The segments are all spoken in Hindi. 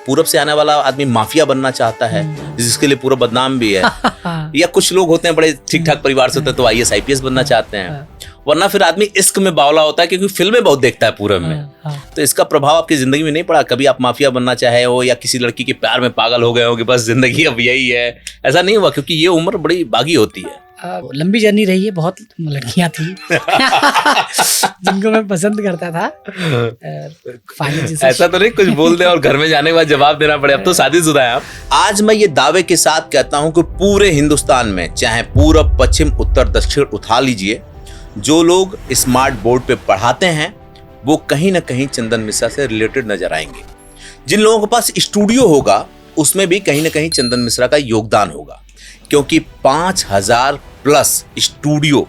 पूरब से आने वाला आदमी माफिया बनना चाहता है, जिसके लिए पूरा बदनाम भी है। या कुछ लोग होते हैं बड़े ठीक ठाक परिवार से होते हैं तो IAS IPS बनना चाहते हैं। वरना फिर आदमी इश्क में बावला होता है क्योंकि फिल्में बहुत देखता है पूरब में। तो इसका प्रभाव आपकी जिंदगी में नहीं पड़ा? कभी आप माफिया बनना चाहे हो या किसी लड़की के प्यार में पागल हो गए हो कि बस जिंदगी अब यही है, ऐसा नहीं हुआ? क्योंकि ये उम्र बड़ी बागी होती है। लंबी जर्नी रही है, बहुत लड़कियां थी जिनको मैं पसंद करता था। ऐसा तो नहीं कुछ बोल दे और घर में जाने के बाद जवाब देना पड़े, अब तो शादीशुदा है आप। आज मैं ये दावे के साथ कहता हूं कि पूरे हिंदुस्तान में, चाहे पूरब पश्चिम उत्तर दक्षिण उठा लीजिए, जो लोग स्मार्ट बोर्ड पे पढ़ाते हैं वो कहीं ना कहीं चंदन मिश्रा से रिलेटेड नजर आएंगे। जिन लोगों के पास स्टूडियो होगा उसमें भी कहीं ना कहीं चंदन मिश्रा का योगदान होगा, क्योंकि 5000 प्लस स्टूडियो,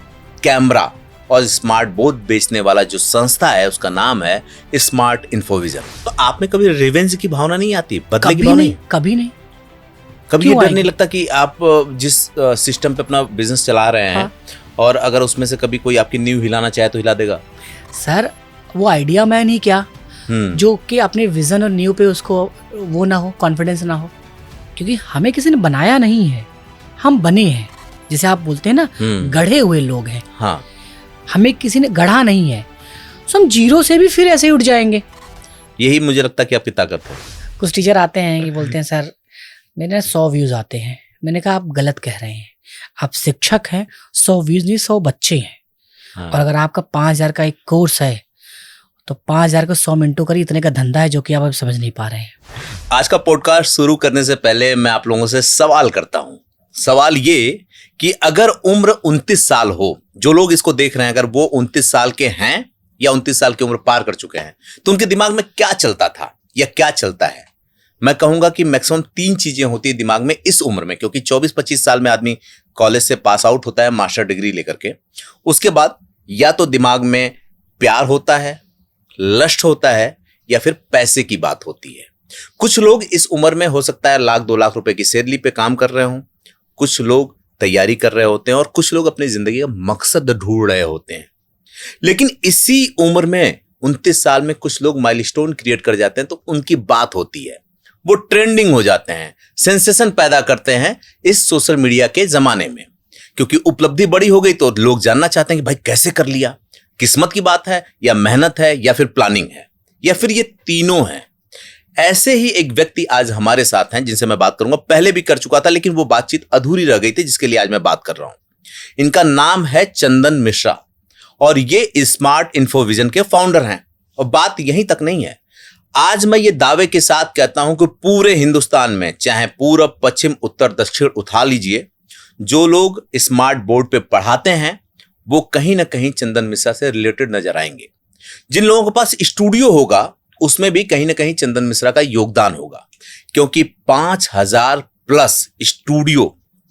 कैमरा और स्मार्ट बोर्ड बेचने वाला जो संस्था है उसका नाम है स्मार्ट इन्फोविजन। तो आप में कभी रिवेंज की भावना नहीं आती, बदले की भावना? कभी नहीं। कभी ये डर नहीं लगता कि आप जिस सिस्टम पे अपना बिजनेस चला रहे हैं और अगर उसमें से कभी कोई आपकी नींव हिलाना चाहे तो हिला देगा? सर वो आइडिया मैन ही क्या, जो कि अपने विजन और नींव पे उसको वो ना हो, कॉन्फिडेंस ना हो। क्योंकि हमें किसी ने बनाया नहीं है, हम बने हैं। जैसे आप बोलते हैं ना, गढ़े हुए लोग हैं। हाँ, हमें किसी ने गढ़ा नहीं है, तो हम जीरो से भी फिर ऐसे ही उठ जाएंगे। यही मुझे लगता है कि आपकी ताकत है। कुछ टीचर आते हैं कि बोलते हैं सर मेरे 100 व्यूज आते हैं। मैंने कहा आप गलत कह रहे हैं, आप शिक्षक हैं, 100 व्यूज नहीं 100 बच्चे हैं। हाँ। और अगर आपका 5000 का एक कोर्स है तो 5000 को 100 मिनटों करी, इतने का धंधा है जो कि आप अब समझ नहीं पा रहे हैं। आज का पॉडकास्ट शुरू करने से पहले मैं आप लोगों से सवाल करता हूं। सवाल ये कि अगर उम्र 29 साल हो, जो लोग इसको देख रहे हैं अगर वो 29 साल के हैं या 29 साल की उम्र पार कर चुके हैं, तो उनके दिमाग में क्या चलता था या क्या चलता है? मैं कहूंगा कि मैक्सिमम 3 चीजें होती है दिमाग में इस उम्र में, क्योंकि 24-25 साल में आदमी कॉलेज से पास आउट होता है मास्टर डिग्री लेकर के। उसके बाद या तो दिमाग में प्यार होता है, लस्ट होता है, या फिर पैसे की बात होती है। कुछ लोग इस उम्र में हो सकता है 1-2 लाख रुपए की सैलरी पे काम कर रहे हों, कुछ लोग तैयारी कर रहे होते हैं और कुछ लोग अपनी जिंदगी का मकसद ढूंढ रहे होते हैं। लेकिन इसी उम्र में 29 साल में कुछ लोग माइलस्टोन क्रिएट कर जाते हैं तो उनकी बात होती है, वो ट्रेंडिंग हो जाते हैं, सेंसेशन पैदा करते हैं इस सोशल मीडिया के जमाने में। क्योंकि उपलब्धि बड़ी हो गई तो लोग जानना चाहते हैं कि भाई कैसे कर लिया, किस्मत की बात है या मेहनत है या फिर प्लानिंग है या फिर ये तीनों हैं। ऐसे ही एक व्यक्ति आज हमारे साथ हैं जिनसे मैं बात करूंगा। पहले भी कर चुका था लेकिन वो बातचीत अधूरी रह गई थी, जिसके लिए आज मैं बात कर रहा हूं। इनका नाम है चंदन मिश्रा और ये स्मार्ट इन्फोविजन के फाउंडर हैं। और बात यहीं तक नहीं है, आज मैं ये दावे के साथ कहता हूं कि पूरे हिंदुस्तान में, चाहे पूरब पश्चिम उत्तर दक्षिण उठा लीजिए, जो लोग स्मार्ट बोर्ड पे पढ़ाते हैं वो कहीं ना कहीं चंदन मिश्रा से रिलेटेड नजर आएंगे। जिन लोगों के पास स्टूडियो होगा उसमें भी कहीं ना कहीं चंदन मिश्रा का योगदान होगा, क्योंकि 5000 प्लस स्टूडियो,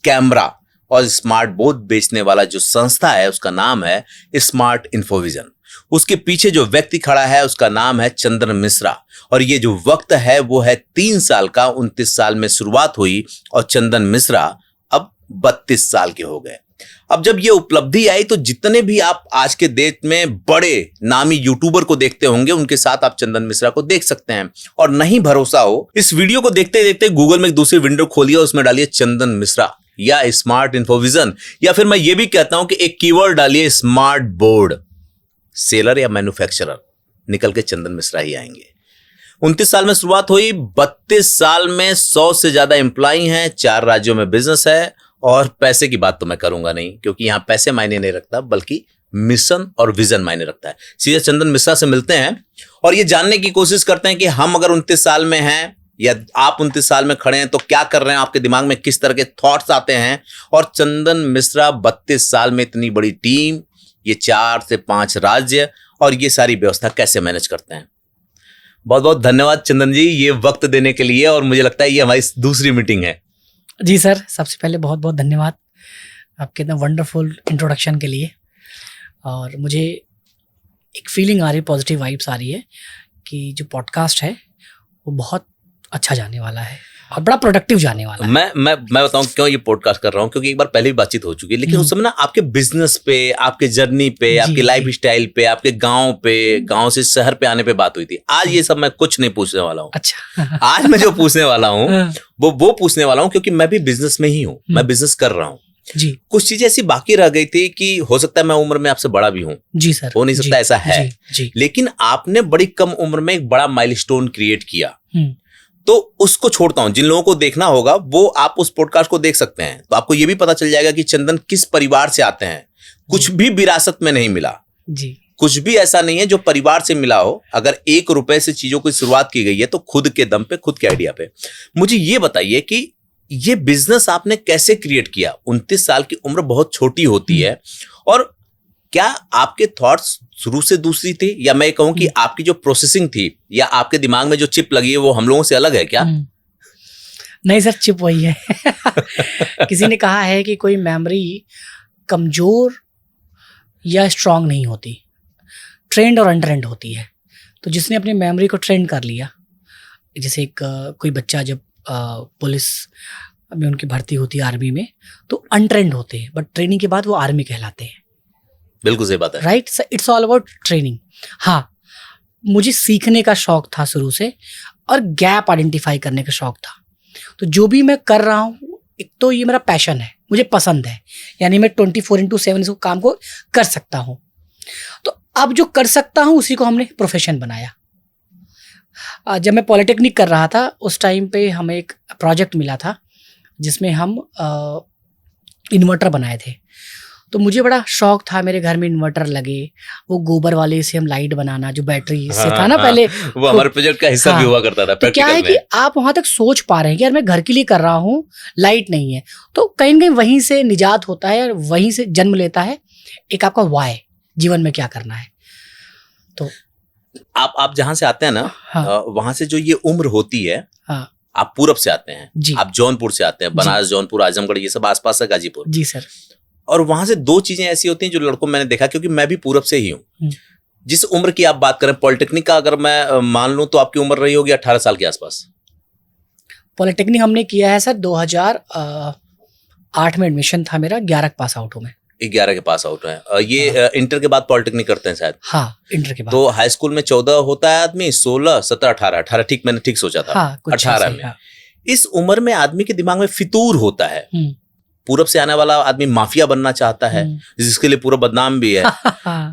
कैमरा और स्मार्ट बोर्ड बेचने वाला जो संस्था है उसका नाम है स्मार्ट इन्फोविजन। उसके पीछे जो व्यक्ति खड़ा है उसका नाम है चंदन मिश्रा। और ये जो वक्त है वो है 3 साल का। 29 साल में शुरुआत हुई और चंदन मिश्रा अब 32 साल के हो गए। अब जब ये उपलब्धि आई तो जितने भी आप आज के डेट में बड़े नामी यूट्यूबर को देखते होंगे उनके साथ आप चंदन मिश्रा को देख सकते हैं। और नहीं भरोसा हो, इस वीडियो को देखते देखते गूगल में एक दूसरी विंडो खोलिए, उसमें डालिए चंदन मिश्रा या स्मार्ट इन्फोविजन, या फिर मैं ये भी कहता हूं कि एक कीवर्ड डालिए स्मार्ट बोर्ड सेलर या मैन्युफैक्चरर, निकल के चंदन मिश्रा ही आएंगे। 29 साल में शुरुआत हुई, 32 साल में 100 से ज्यादा एम्प्लॉय हैं, 4 राज्यों में बिजनेस है। और पैसे की बात तो मैं करूंगा नहीं, क्योंकि यहां पैसे मायने नहीं रखता बल्कि मिशन और विजन मायने रखता है। सीधे चंदन मिश्रा से मिलते हैं और ये जानने की कोशिश करते हैं कि हम अगर 29 साल में हैं या आप 29 साल में खड़े हैं तो क्या कर रहे हैं, आपके दिमाग में किस तरह के थॉट्स आते हैं। और चंदन मिश्रा 32 साल में इतनी बड़ी टीम, ये 4 से 5 राज्य और ये सारी व्यवस्था कैसे मैनेज करते हैं। बहुत बहुत धन्यवाद चंदन जी ये वक्त देने के लिए। और मुझे लगता है ये हमारी दूसरी मीटिंग है। जी सर, सबसे पहले बहुत बहुत धन्यवाद आपके इतना वंडरफुल इंट्रोडक्शन के लिए। और मुझे एक फीलिंग आ रही है, पॉजिटिव वाइब्स आ रही है कि जो पॉडकास्ट है वो बहुत अच्छा जाने वाला है। और बड़ा प्रोडक्टिव जाने वाला है। मैं बताऊं क्यों ये पॉडकास्ट कर रहा हूं, क्योंकि एक बार पहले भी बातचीत हो चुकी है, लेकिन उस समय ना आपके बिजनेस पे, आपके जर्नी पे, आपके लाइफ स्टाइल पे, आपके गांव पे, गांव से शहर पे आने पे बात हुई थी। आज ये सब मैं कुछ नहीं पूछने वाला हूँ। अच्छा। आज मैं जो पूछने वाला हूँ वो पूछने वाला हूँ क्योंकि मैं भी बिजनेस में ही हूँ, मैं बिजनेस कर रहा हूँ जी। कुछ चीजें ऐसी बाकी रह गई थी कि हो सकता है मैं उम्र में आपसे बड़ा भी हूँ, जी सर, हो नहीं सकता ऐसा है जी। लेकिन आपने बड़ी कम उम्र में एक बड़ा माइलस्टोन क्रिएट किया, तो उसको छोड़ता हूं। जिन लोगों को देखना होगा वो आप उस पॉडकास्ट को देख सकते हैं, तो आपको ये भी पता चल जाएगा कि चंदन किस परिवार से आते हैं। कुछ भी विरासत में नहीं मिला जी, कुछ भी ऐसा नहीं है जो परिवार से मिला हो। अगर 1 रुपए से चीजों की शुरुआत की गई है तो खुद के दम पे, खुद के आइडिया पे। मुझे ये बताइए कि ये बिजनेस आपने कैसे क्रिएट किया? 29 साल की उम्र बहुत छोटी होती है, और क्या आपके थॉट्स शुरू से दूसरी थे, या मैं कहूं कि आपकी जो प्रोसेसिंग थी या आपके दिमाग में जो चिप लगी है वो हम लोगों से अलग है क्या? नहीं सर, चिप वही है। किसी ने कहा है कि कोई मेमोरी कमजोर या स्ट्रांग नहीं होती, ट्रेंड और अनट्रेंड होती है। तो जिसने अपनी मेमोरी को ट्रेंड कर लिया, जैसे एक कोई बच्चा जब पुलिस में उनकी भर्ती होती है आर्मी में, तो अनट्रेंड होते हैं, बट ट्रेनिंग के बाद वो आर्मी कहलाते हैं। बिल्कुल सही बात है, right. It's all about training. हाँ, मुझे सीखने का शौक था शुरू से, और गैप आइडेंटिफाई करने का शौक था। तो जो भी मैं कर रहा हूँ, एक तो ये मेरा पैशन है, मुझे पसंद है, यानी मैं 24/7 इस काम को कर सकता हूँ। तो अब जो कर सकता हूँ उसी को हमने प्रोफेशन बनाया। जब मैं पॉलिटेक्निक कर रहा था उस टाइम पे हमें एक प्रोजेक्ट मिला था जिसमें हम इन्वर्टर बनाए थे। तो मुझे बड़ा शौक था, मेरे घर में इन्वर्टर लगे, वो गोबर वाले से हम लाइट बनाना, जो बैटरी से था ना पहले, वो हमारे प्रोजेक्ट का हिस्सा भी हुआ करता था। तो क्या है कि आप वहां तक सोच पा रहे हैं कि यार मैं घर के लिए कर रहा हूँ, लाइट नहीं है, तो कहीं ना कहीं वहीं से निजात होता है और वहीं से जन्म लेता है एक आपका वाय, जीवन में क्या करना है। तो आप जहां से आते हैं ना, हाँ, वहां से जो ये उम्र होती है, हाँ, आप पूरब से आते हैं जी, आप जौनपुर से आते हैं, बनारस, जौनपुर, आजमगढ़, ये सब आसपास है, गाजीपुर। जी सर। और वहां से 2 चीजें ऐसी होती हैं जो लड़कों मैंने देखा, क्योंकि मैं भी पूरब से ही हूँ। जिस उम्र की आप बात करें, पॉलिटेक्निक का अगर मैं मान लूं तो आपकी उम्र रही होगी 18 साल के आसपास। पॉलिटेक्निक हमने किया है सर 2008 में एडमिशन था मेरा, 11 पास आउट हूँ मैं। 11 के पास आउट है ये। इंटर के बाद पॉलिटेक्निक करते हैं शायद। हाँ, इंटर के बाद। तो हाई स्कूल में 14 होता है आदमी, 16, 17, 18 ठीक, मैंने ठीक सोचा था। हाँ, 18 में। इस उम्र में आदमी के दिमाग में फितूर होता है। पूरब से आने वाला आदमी माफिया बनना चाहता है, जिसके लिए पूरा बदनाम भी है।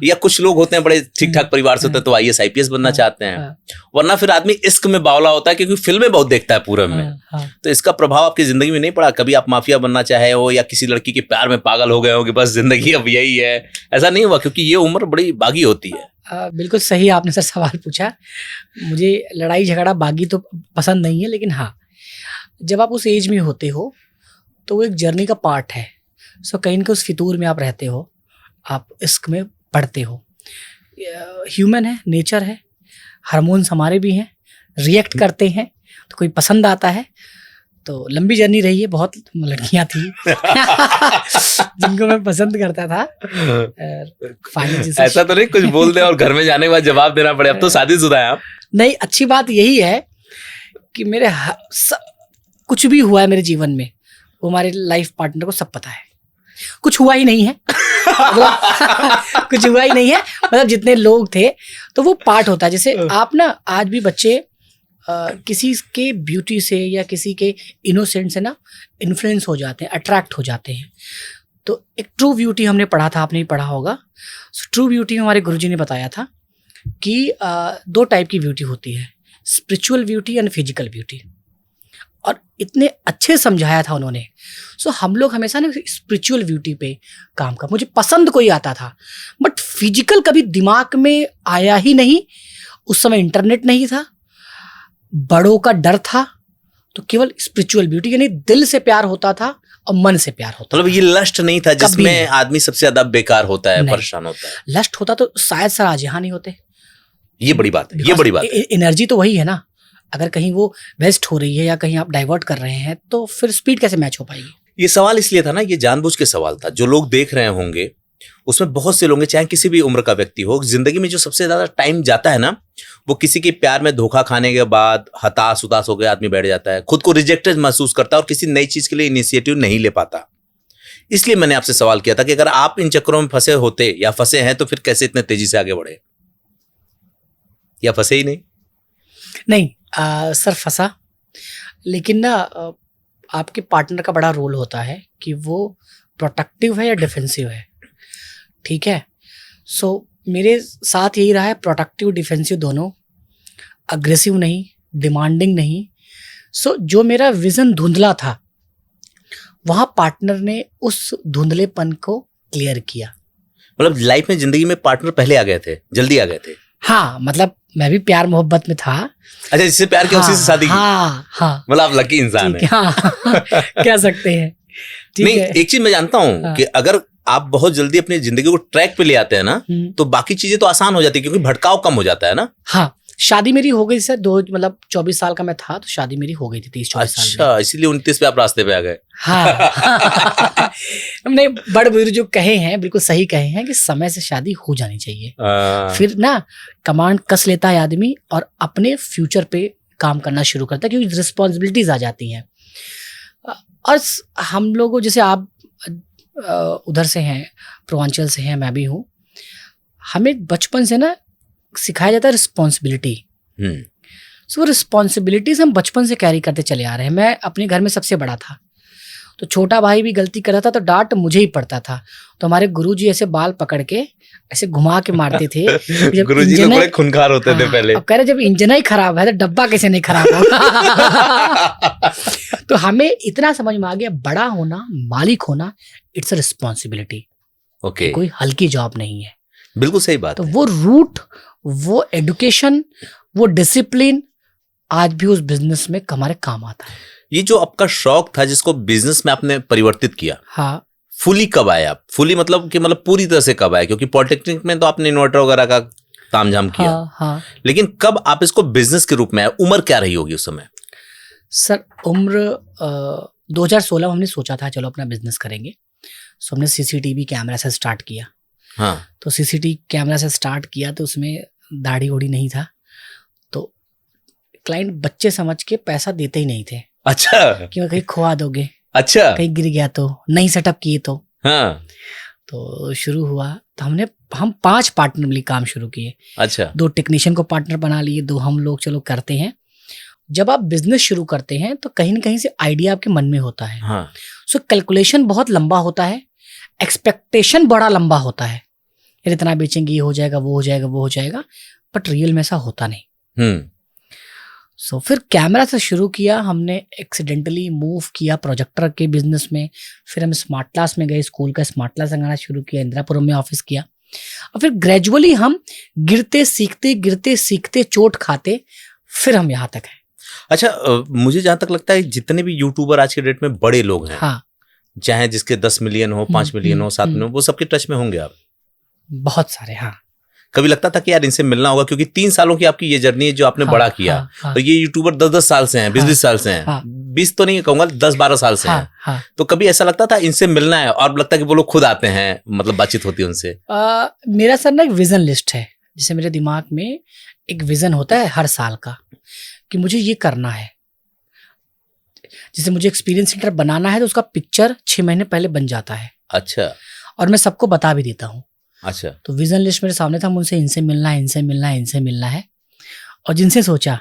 या कुछ लोग होते हैं बड़े ठीक ठाक परिवार से होते हैं तो IAS IPS बनना चाहते हैं। वरना फिर आदमी इश्क में बावला होता है, क्योंकि फिल्में बहुत देखता है पूरब में। तो इसका प्रभाव आपकी जिंदगी में नहीं पड़ा? कभी आप माफिया बनना चाहे हो या किसी लड़की के प्यार में पागल हो गए हो कि बस जिंदगी अब यही है, ऐसा नहीं हुआ? क्योंकि ये उम्र बड़ी बागी होती है। बिल्कुल सही आपने सर सवाल पूछा। मुझे लड़ाई झगड़ा बागी तो पसंद नहीं है, लेकिन हाँ, जब आप उस एज में होते हो तो वो एक जर्नी का पार्ट है। सो कहीं ना उस फितूर में आप रहते हो, आप इश्क में पढ़ते हो। ह्यूमन है, नेचर है, हार्मोन्स हमारे भी हैं, रिएक्ट करते हैं, तो कोई पसंद आता है। तो लंबी जर्नी रही है, बहुत लड़कियां थी जिनको मैं पसंद करता था। ऐसा तो नहीं कुछ बोल दे और घर में जाने के बाद जवाब देना पड़े? अब तो शादीशुदा है आप। नहीं, अच्छी बात यही है कि मेरे कुछ भी हुआ है मेरे जीवन में, वो हमारे लाइफ पार्टनर को सब पता है। कुछ हुआ ही नहीं है कुछ हुआ ही नहीं है, मतलब जितने लोग थे तो वो पार्ट होता है। जैसे आप ना, आज भी बच्चे किसी के ब्यूटी से या किसी के इनोसेंट से ना इन्फ्लुएंस हो जाते हैं, अट्रैक्ट हो जाते हैं। तो एक ट्रू ब्यूटी हमने पढ़ा था, आपने भी पढ़ा होगा। ट्रू ब्यूटी में हमारे गुरुजी ने बताया था कि 2 टाइप की ब्यूटी होती है, spiritual beauty and physical beauty, और इतने अच्छे समझाया था उन्होंने। सो हम लोग हमेशा ना स्पिरिचुअल ब्यूटी पे काम कर, मुझे पसंद कोई आता था, बट फिजिकल कभी दिमाग में आया ही नहीं। उस समय इंटरनेट नहीं था, बड़ों का डर था, तो केवल स्पिरिचुअल ब्यूटी, यानी दिल से प्यार होता था और मन से प्यार होता, मतलब ये लस्ट नहीं था जिसमें आदमी सबसे ज्यादा बेकार होता है, परेशान होता है। लस्ट होता तो शायद सर आज यहाँ नहीं होते। ये बड़ी बात है, ये बड़ी बात है। एनर्जी तो वही है ना, अगर कहीं वो वेस्ट हो रही है या कहीं आप डाइवर्ट कर रहे हैं तो फिर स्पीड कैसे मैच हो पाएगी? ये सवाल इसलिए था ना, ये जानबूझ के सवाल था। जो लोग देख रहे होंगे उसमें बहुत से लोग हैं, चाहे किसी भी उम्र का व्यक्ति हो, जिंदगी में जो सबसे ज्यादा टाइम जाता है ना, वो किसी के प्यार में धोखा खाने के बाद हताश उदास होकर आदमी बैठ जाता है, खुद को रिजेक्टेड महसूस करता है और किसी नई चीज के लिए इनिशिएटिव नहीं ले पाता। इसलिए मैंने आपसे सवाल किया था कि अगर आप इन चक्करों में फंसे होते या फंसे हैं तो फिर कैसे इतने तेजी से आगे बढ़े, या फंसे ही नहीं? नहीं सर, फंसा, लेकिन ना आपके पार्टनर का बड़ा रोल होता है कि वो प्रोटेक्टिव है या डिफेंसिव है। ठीक है, सो मेरे साथ यही रहा है, प्रोटेक्टिव डिफेंसिव दोनों, अग्रेसिव नहीं, डिमांडिंग नहीं। सो जो मेरा विजन धुंधला था, वहाँ पार्टनर ने उस धुंधलेपन को क्लियर किया। मतलब लाइफ में, जिंदगी में पार्टनर पहले आ गए थे, जल्दी आ गए थे? हाँ, मतलब मैं भी प्यार मोहब्बत में था। अच्छा, जिससे प्यार किया उसी से शादी की? हाँ, मतलब आप लकी इंसान हैं। हाँ, कह सकते हैं। ठीक नहीं, है। एक चीज मैं जानता हूँ कि अगर आप बहुत जल्दी अपनी जिंदगी को ट्रैक पे ले आते हैं ना, तो बाकी चीजें तो आसान हो जाती है, क्योंकि भटकाव कम हो जाता है ना। हाँ, शादी मेरी हो गई सर, 24 साल का मैं था तो शादी मेरी हो गई थी 30-34 साल में। अच्छा, इसीलिए 29 पे आप रास्ते पे आ गए। हाँ। हमने बड़े बुजुर्ग जो कहे हैं, बिल्कुल सही कहे हैं कि समय से शादी हो जानी चाहिए। फिर ना कमांड कस लेता है आदमी और अपने फ्यूचर पे काम करना शुरू करता है, क्योंकि रिस्पॉन्सिबिलिटीज आ जाती हैं। और हम लोगों, जैसे आप उधर से हैं, पूर्वांचल से हैं, मैं भी हूँ, हमें बचपन से ना सिखाया जाता है रिस्पॉन्सिबिलिटी। सो वो रिस्पॉन्सिबिलिटीज हम बचपन से कैरी करते चले आ रहे हैं। मैं अपने घर में सबसे बड़ा था, तो छोटा भाई भी गलती करता था तो डांट मुझे ही पड़ता था। तो हमारे गुरुजी ऐसे बाल पकड़ के ऐसे घुमा के मारते थे। गुरुजी तो बड़े खूंखार होते थे पहले। अब कह रहे जब इंजन ही खराब है तो डब्बा कैसे नहीं खराब होगा। तो हमें इतना समझ में आ गया, बड़ा होना, मालिक होना, इट्स अ रिस्पॉन्सिबिलिटी। ओके, कोई हल्की जॉब नहीं है। बिल्कुल सही बात तो है। वो रूट, वो एडुकेशन, वो डिसिप्लिन आज भी उस बिजनेस में हमारे काम आता है। ये जो आपका शौक था जिसको बिजनेस में आपने परिवर्तित किया, हाँ, फुली कब आए आप? फुली मतलब कि मतलब पूरी तरह से कब आए? क्योंकि पॉलिटेक्निक में तो आपने इन्वर्टर वगैरह का तामझाम किया। हाँ। लेकिन कब आप इसको बिजनेस के रूप में आए? उम्र क्या रही होगी उस समय? सर उम्र 2016 में हमने सोचा था चलो अपना बिजनेस करेंगे। सो हमने सीसीटीवी कैमरा से स्टार्ट किया। हाँ, तो सीसीटीवी कैमरा से स्टार्ट किया तो उसमें दाढ़ी वोड़ी नहीं था, तो क्लाइंट बच्चे समझ के पैसा देते ही नहीं थे। अच्छा, कि कहीं खुआ दोगे, अच्छा, कहीं गिर गया तो, नहीं सेटअप किए तो। हाँ, तो शुरू हुआ तो हम 5 पार्टनर मिलकर काम शुरू किए। अच्छा, 2 टेक्नीशियन को पार्टनर बना लिए, 2 हम लोग चलो करते हैं। जब आप बिजनेस शुरू करते हैं तो कहीं ना कहीं से आइडिया आपके मन में होता है। हाँ, सो कैलकुलेशन बहुत लंबा होता है, एक्सपेक्टेशन बड़ा लंबा होता है, इतना बेचेंगे, ये हो जाएगा, वो हो जाएगा, वो हो जाएगा, बट रियल में ऐसा होता नहीं। सो फिर कैमरा से शुरू किया हमने, एक्सीडेंटली मूव किया प्रोजेक्टर के बिजनेस में। फिर हम स्मार्ट क्लास में गए, स्कूल का स्मार्ट क्लास लगाना शुरू किया, इंदिरापुरम में ऑफिस किया। और फिर ग्रेजुअली हम गिरते सीखते चोट खाते फिर हम यहाँ तक हैं। अच्छा, मुझे जहां तक लगता है जितने भी यूट्यूबर आज के डेट में बड़े लोग हैं, हाँ, चाहे जिसके 10 मिलियन हो, 5 मिलियन हो, 7 मिलियन, वो सबके टच में होंगे आप? बहुत सारे। हाँ, कभी लगता था कि यार इनसे मिलना होगा, क्योंकि 3 सालों की आपकी ये जर्नी है जो आपने बड़ा किया। तो ये यूट्यूबर 10-10 साल से हैं, 20-20 साल से हैं, 20 तो नहीं कहूंगा, 10-12 साल से हैं। तो कभी ऐसा लगता था इनसे मिलना है, और लगता है कि वो लोग खुद आते हैं, मतलब बातचीत होती है उनसे? मेरा सर ना एक विजन लिस्ट है, जैसे मेरे दिमाग में एक विजन होता है हर साल का कि मुझे ये करना है। जैसे मुझे एक्सपीरियंस सेंटर बनाना है तो उसका पिक्चर 6 महीने पहले बन जाता है। अच्छा, और मैं सबको बता भी देता हूँ। अच्छा, तो विजन लिस्ट मेरे सामने था, मुझसे इनसे मिलना है, इनसे मिलना है, इनसे मिलना है। और जिनसे सोचा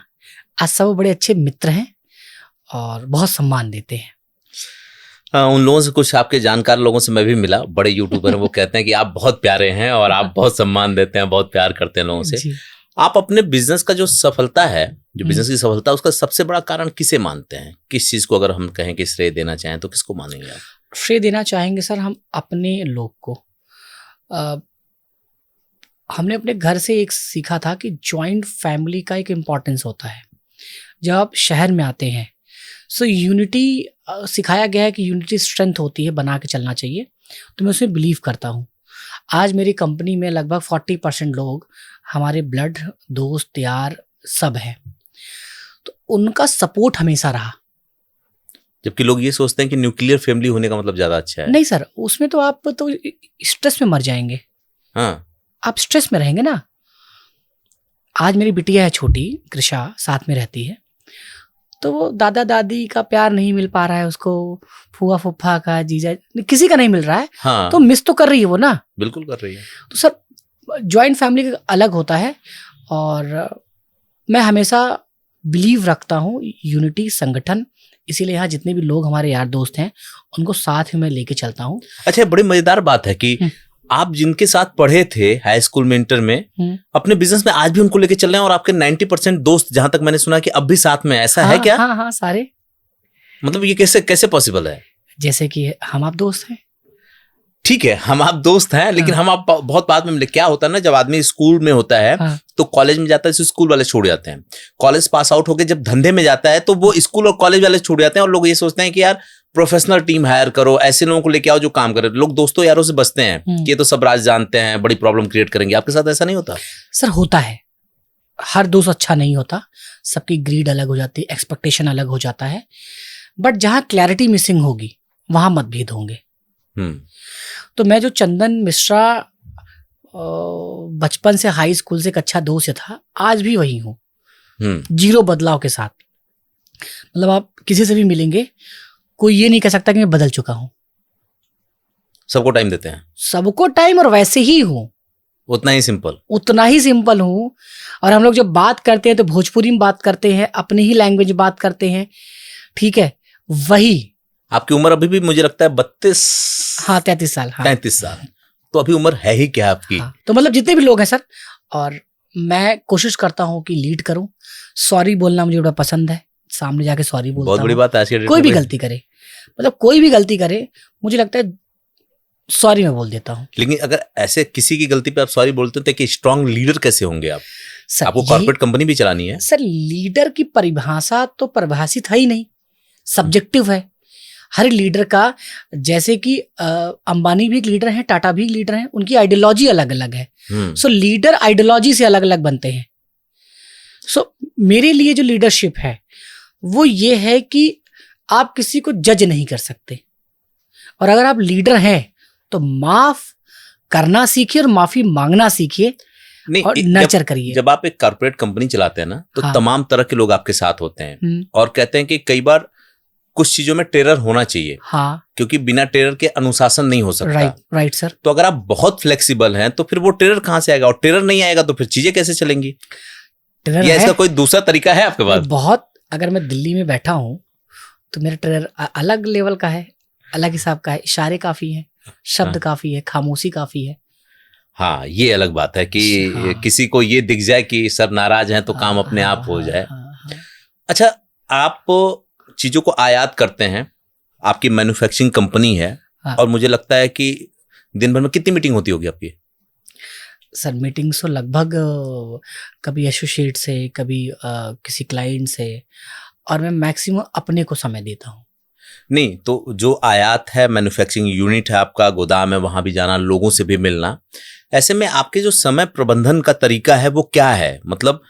आज सब बड़े अच्छे मित्र हैं और बहुत सम्मान देते हैं। उन लोगों से, कुछ आपके जानकार लोगों से मैं भी मिला, बड़े यूट्यूबर हैं, वो कहते हैं कि आप बहुत प्यारे हैं और आप बहुत सम्मान देते हैं, बहुत प्यार करते हैं लोगों से। आप अपने बिजनेस का जो सफलता है, जो बिजनेस की सफलता, उसका सबसे बड़ा कारण किसे मानते हैं? किस चीज को अगर हम कहें कि श्रेय देना चाहें तो किसको मानेंगे आप? श्रेय देना चाहेंगे सर हम अपने लोग को। हमने अपने घर से एक सीखा था कि जॉइंट फैमिली का एक इम्पॉर्टेंस होता है। जब आप शहर में आते हैं, सो यूनिटी सिखाया गया है कि यूनिटी स्ट्रेंथ होती है, बना के चलना चाहिए। तो मैं उसमें बिलीव करता हूँ। आज मेरी कंपनी में लगभग 40% लोग हमारे ब्लड, दोस्त, यार सब हैं। तो उनका सपोर्ट हमेशा रहा। जबकि लोग ये सोचते हैं कि न्यूक्लियर फैमिली होने का मतलब ज्यादा अच्छा है। नहीं सर, उसमें तो आप तो स्ट्रेस में मर जाएंगे। हाँ, आप स्ट्रेस में रहेंगे ना। आज मेरी बिटिया है छोटी, कृषा, साथ में रहती है, तो वो दादा दादी का प्यार नहीं मिल पा रहा है उसको, फूफा फूफा का, जीजा, किसी का नहीं मिल रहा है। हाँ, तो मिस तो कर रही है वो ना। बिल्कुल कर रही है। तो सर जॉइंट फैमिली का अलग होता है, और मैं हमेशा बिलीव रखता हूँ यूनिटी, संगठन, इसीलिए यहाँ जितने भी लोग हमारे यार दोस्त हैं उनको साथ में मैं लेके चलता हूँ। अच्छा, बड़ी मजेदार बात है कि आप जिनके साथ पढ़े थे हाई स्कूल में, इंटर में, अपने बिजनेस में आज भी उनको लेके चल रहे हैं, और आपके 90% दोस्त, जहां तक मैंने सुना, कि अब भी साथ में, ऐसा है क्या? हाँ, सारे। मतलब ये कैसे पॉसिबल है? जैसे कि हम आप दोस्त हैं। ठीक है, हम आप दोस्त हैं, लेकिन हम आप बहुत बाद में मिले। क्या होता है ना, जब आदमी स्कूल में होता है तो कॉलेज में जाता है तो स्कूल वाले छोड़ जाते हैं। कॉलेज पास आउट होके जब धंधे में जाता है तो वो स्कूल और कॉलेज वाले छोड़ जाते हैं, और लोग ये सोचते हैं कि यार प्रोफेशनल टीम हायर करो, ऐसे लोगों को लेके आओ जो काम करे। लोग दोस्तों यारों से बचते हैं कि ये तो सब राज जानते हैं, बड़ी प्रॉब्लम क्रिएट करेंगे। आपके साथ ऐसा नहीं होता? सर होता है, हर दोस्त अच्छा नहीं होता, सबकी ग्रीड अलग हो जाती है, एक्सपेक्टेशन अलग हो जाता है, बट जहां क्लैरिटी मिसिंग होगी वहां मतभेद होंगे। तो मैं जो चंदन मिश्रा बचपन से, हाई स्कूल से एक अच्छा दोस्त था, आज भी वही हूँ, जीरो बदलाव के साथ। मतलब आप किसी से भी मिलेंगे, कोई ये नहीं कह सकता कि मैं बदल चुका हूँ। सबको टाइम देते हैं, सबको टाइम, और वैसे ही हूँ, उतना ही सिंपल हूँ। और हम लोग जब बात करते हैं तो भोजपुरी में बात करते हैं, अपनी ही लैंग्वेज बात करते हैं, ठीक है। वही आपकी उम्र अभी भी मुझे लगता है 32, हाँ 33 साल, हाँ 33 साल, तो अभी उम्र है ही क्या आपकी? हाँ। तो मतलब जितने भी लोग हैं सर, और मैं कोशिश करता हूँ कि लीड करूँ। सॉरी बोलना मुझे बड़ा पसंद है, सामने जाके सॉरी बोलता हूँ। बहुत बड़ी बात है। कोई भी गलती करे, मतलब कोई भी गलती करे, मुझे लगता है सॉरी मैं बोल देता हूँ। लेकिन अगर ऐसे किसी की गलती पे आप सॉरी बोलते हैं तो कि स्ट्रांग लीडर कैसे होंगे आप? सर, आपको कॉर्पोरेट कंपनी भी चलानी है। सर लीडर की परिभाषा तो परिभाषित है ही नहीं, सब्जेक्टिव है हर लीडर का। जैसे कि अंबानी भी एक लीडर हैं, टाटा भी एक लीडर हैं, उनकी आइडियोलॉजी अलग अलग है। सो लीडर आइडियोलॉजी से अलग अलग बनते हैं। सो मेरे लिए जो लीडरशिप है वो ये है कि आप किसी को जज नहीं कर सकते, और अगर आप लीडर हैं तो माफ करना सीखिए और माफी मांगना सीखिए और नर्चर करिए। जब आप एक कॉर्पोरेट कंपनी चलाते हैं ना, तो तमाम तरह के लोग आपके साथ होते हैं, और कहते हैं कि कई बार कुछ चीजों में टेरर होना चाहिए, हाँ, क्योंकि बिना टेरर के अनुशासन नहीं हो सकता। Right sir. तो अगर आप बहुत फ्लेक्सिबल हैं तो फिर वो टेरर कहाँ से आएगा, और टेरर नहीं आएगा तो फिर चीजें कैसे चलेंगी? या इसका कोई दूसरा तरीका है आपके पास? बहुत, अगर मैं दिल्ली में बैठा हूँ तो मेरा टेरर अलग लेवल का है, अलग हिसाब का है। इशारे काफी है, शब्द काफी है, खामोशी काफी है। हाँ, ये अलग बात है कि किसी को ये दिख जाए कि सर नाराज हैं तो काम अपने आप हो जाए। अच्छा, आप चीजों को आयात करते हैं, आपकी मैन्युफैक्चरिंग कंपनी है, और मुझे लगता है कि दिन भर में कितनी मीटिंग होती होगी आपकी? सर मीटिंग्स तो लगभग कभी एसोसिएट से, कभी किसी क्लाइंट से, और मैं मैक्सिमम अपने को समय देता हूँ। नहीं तो जो आयात है, मैन्युफैक्चरिंग यूनिट है आपका, गोदाम है, वहां भी जाना, लोगों से भी मिलना, ऐसे में आपके जो समय प्रबंधन का तरीका है वो क्या है? मतलब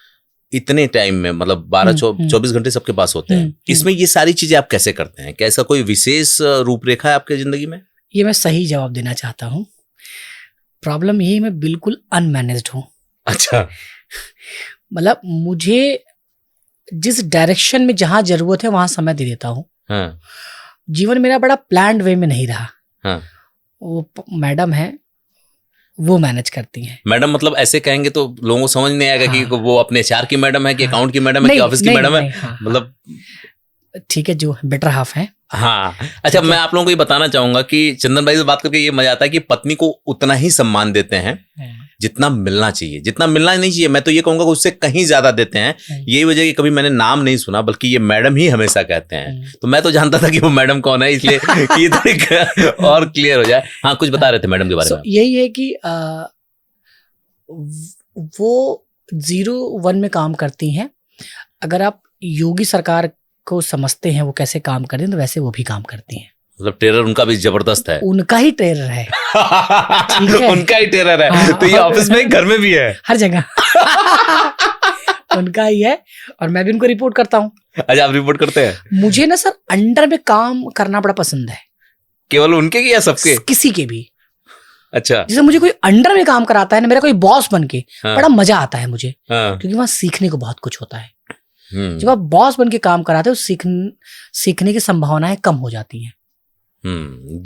इतने टाइम में, मतलब 12-24 घंटे सबके पास होते हैं, इसमें ये सारी चीजें आप कैसे करते हैं? क्या ऐसा कोई विशेष रूपरेखा है आपके जिंदगी में? ये मैं सही जवाब देना चाहता हूँ। प्रॉब्लम यही, मैं बिल्कुल अनमैनेज्ड हूँ। अच्छा। मतलब मुझे जिस डायरेक्शन में जहां जरूरत है वहां समय दे देता हूँ। हाँ। जीवन मेरा बड़ा प्लान्ड वे में नहीं रहा। हाँ। वो मैडम है, वो मैनेज करती हैं। मैडम मतलब ऐसे कहेंगे तो लोगों को समझ नहीं आएगा कि वो अपने HR की मैडम है कि अकाउंट की मैडम है कि ऑफिस की मैडम है। मतलब ठीक है, जो बेटर हाफ है। हाँ। अच्छा, मैं आप लोगों को ये बताना चाहूंगा कि चंदन भाई से बात करके ये मजा आता है कि पत्नी को उतना ही सम्मान देते हैं जितना मिलना चाहिए। जितना मिलना नहीं चाहिए, मैं तो ये कहूंगा कि उससे कहीं ज्यादा देते हैं। यही वजह कि कभी मैंने नाम नहीं सुना, बल्कि ये मैडम ही हमेशा कहते हैं। तो मैं तो जानता था कि वो मैडम कौन है, इसलिए ये थोड़ी और क्लियर हो जाए। हाँ, कुछ बता रहे थे मैडम के बारे में। यही है कि वो 0-1 में काम करती हैं। अगर आप योगी सरकार को समझते हैं वो कैसे काम करते हैं, तो वैसे वो भी काम करती हैं। मतलब टेरर उनका भी जबरदस्त है। उनका ही टेरर है। उनका ही टेरर है। हाँ, तो ये ऑफिस में, घर में भी है, हर जगह। उनका ही है और मैं भी उनको रिपोर्ट करता हूँ। अच्छा, आप रिपोर्ट करते हैं? मुझे ना सर अंडर में काम करना बड़ा पसंद है। केवल उनके की या सबके? किसी के भी। अच्छा। जैसे मुझे कोई अंडर में काम कराता है ना, मेरा कोई बॉस बन के, हाँ। बड़ा मजा आता है मुझे। हाँ। क्योंकि वहां सीखने को बहुत कुछ होता है। जब आप बॉस बन के काम कराते हो, सीखने की संभावनाएं कम हो जाती हैं।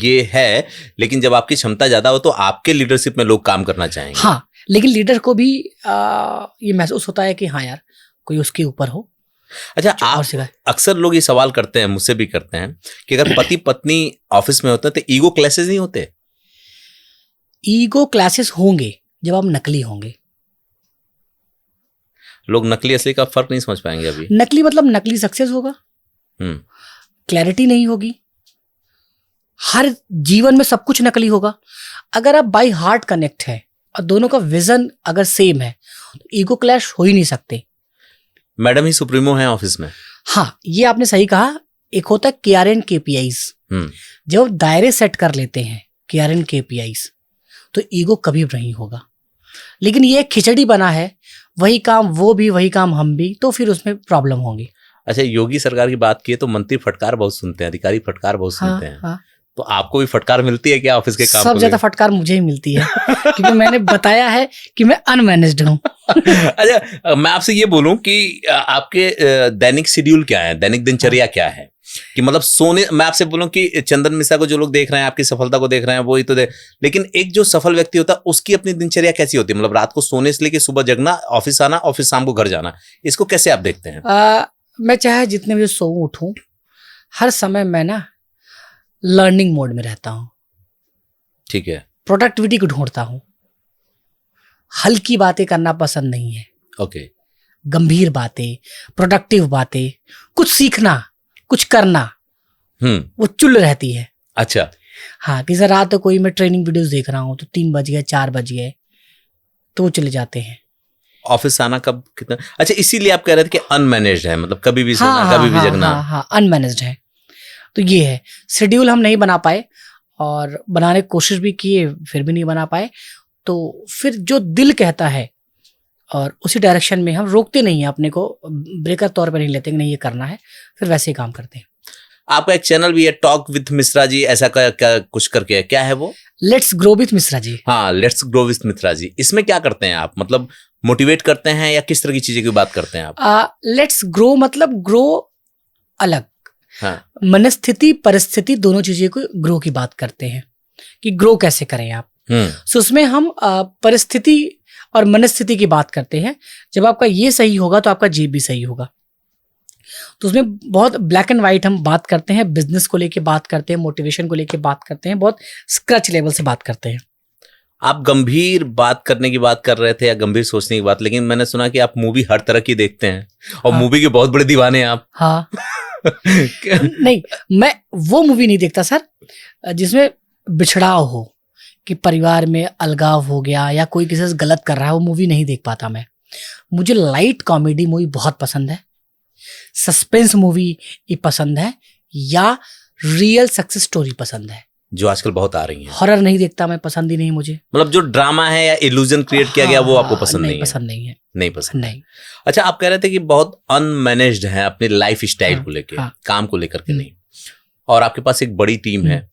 ये है, लेकिन जब आपकी क्षमता ज्यादा हो तो आपके लीडरशिप में लोग काम करना चाहेंगे। हाँ, लेकिन लीडर को भी ये महसूस होता है कि हाँ यार, कोई उसके ऊपर हो। अच्छा, आप अक्सर लोग ये सवाल करते हैं, मुझसे भी करते हैं, कि अगर पति पत्नी ऑफिस में होते हैं तो ईगो क्लैशेस नहीं होते? ईगो क्लैशेस होंगे जब आप नकली होंगे। लोग नकली असली का फर्क नहीं समझ पाएंगे अभी। नकली मतलब नकली सक्सेस होगा, क्लैरिटी नहीं होगी, हर जीवन में सब कुछ नकली होगा। अगर आप बाई हार्ट कनेक्ट है और दोनों का विजन अगर सेम है तो ईगो क्लैश हो ही नहीं सकते। मैडम ही सुप्रीमो है ऑफिस में। हाँ, ये आपने सही कहा। एक होता है KRN KPIs। जब आप दायरे सेट कर लेते हैं KRN KPIs तो ईगो कभी नहीं होगा। लेकिन ये खिचड़ी बना है, वही काम वो भी, वही काम हम भी, तो फिर उसमें प्रॉब्लम होगी। अच्छा, योगी सरकार की बात की तो मंत्री फटकार बहुत सुनते हैं, अधिकारी फटकार बहुत सुनते हैं। हाँ। तो आपको भी फटकार मिलती है क्या ऑफिस के काम? सब ज्यादा फटकार मुझे ही मिलती है क्योंकि मैंने बताया है कि मैं अनमैनेज्ड हूँ। अच्छा, मैं आपसे ये बोलूं कि आपके दैनिक शेड्यूल क्या है, दैनिक दिनचर्या क्या है? कि मतलब सोने, मैं आपसे बोलूं कि चंदन मिश्रा को जो लोग देख रहे हैं, आपकी सफलता को देख रहे हैं, वो ही तो लेकिन एक जो सफल व्यक्ति होता है उसकी अपनी दिनचर्या कैसी होती है? मतलब रात को सोने से लेके सुबह जगना, ऑफिस आना, ऑफिस शाम को घर जाना, इसको कैसे आप देखते हैं? मैं चाहे जितने बजे सो उठूं, हर समय मैं ना लर्निंग मोड में रहता हूं। ठीक है। प्रोडक्टिविटी को ढूंढता हूं। हल्की बातें करना पसंद नहीं है। ओके। गंभीर बातें, प्रोडक्टिव बातें, कुछ सीखना, कुछ करना, वो चुल रहती है। अच्छा। हाँ, किसी रात तो कोई मैं ट्रेनिंग वीडियोस देख रहा हूँ तो 3 बज गए, 4 बज गए, तो वो चले जाते हैं। ऑफिस आना कब कितना? अच्छा, इसीलिए आप कह रहे थे कि अनमैनेज्ड है, मतलब कभी भी सोना, कभी भी जगना। हाँ, अनमैनेज्ड है। तो ये है, शेड्यूल हम नहीं बना पाए और बनाने की कोशिश भी किए, फिर भी नहीं बना पाए। तो फिर जो दिल कहता है और उसी डायरेक्शन में हम रोकते नहीं हैं अपने को, ब्रेकर तौर पर नहीं लेते कि नहीं ये करना है, फिर वैसे ही काम करते हैं। आपका एक चैनल भी है, टॉक विथ मिश्रा जी, ऐसा क्या कुछ करके है, क्या है वो? Let's grow with Mishra ji. हाँ, let's grow with Mishra ji. इसमें क्या करते हैं आप? मतलब मोटिवेट करते हैं या किस तरह की चीजें की बात करते हैं आप? लेट्स ग्रो मतलब ग्रो अलग। हाँ। मनस्थिति परिस्थिति दोनों चीजें को ग्रो की बात करते हैं कि ग्रो कैसे करें आप। सो उसमें हम परिस्थिति और मनस्थिति की बात करते हैं। जब आपका ये सही होगा तो आपका जी भी सही होगा। तो उसमें बहुत ब्लैक एंड व्हाइट हम बात करते हैं, बिजनेस को लेके बात करते हैं, मोटिवेशन को लेके बात करते हैं, बहुत स्क्रच लेवल से बात करते हैं। आप गंभीर बात करने की बात कर रहे थे या गंभीर सोचने की बात, लेकिन मैंने सुना कि आप मूवी हर तरह की देखते हैं और मूवी के बहुत बड़े दीवाने हैं आप। हाँ। नहीं, मैं वो मूवी नहीं देखता सर जिसमें बिछड़ाव हो, कि परिवार में अलगाव हो गया या कोई किसी से गलत कर रहा है, वो मूवी नहीं देख पाता मैं। मुझे लाइट कॉमेडी मूवी बहुत पसंद है, सस्पेंस मूवी पसंद है, या रियल सक्सेस स्टोरी पसंद है, जो आजकल बहुत आ रही है। हॉरर नहीं देखता मैं, पसंद ही नहीं मुझे। मतलब जो ड्रामा है या इल्यूजन क्रिएट किया गया वो आपको पसंद नहीं है? पसंद नहीं है। नहीं पसंद नहीं। अच्छा, आप कह रहे थे कि बहुत अनमैनेज्ड है अपने लाइफ स्टाइल को लेकर, काम को लेकर के नहीं, और आपके पास एक बड़ी टीम है,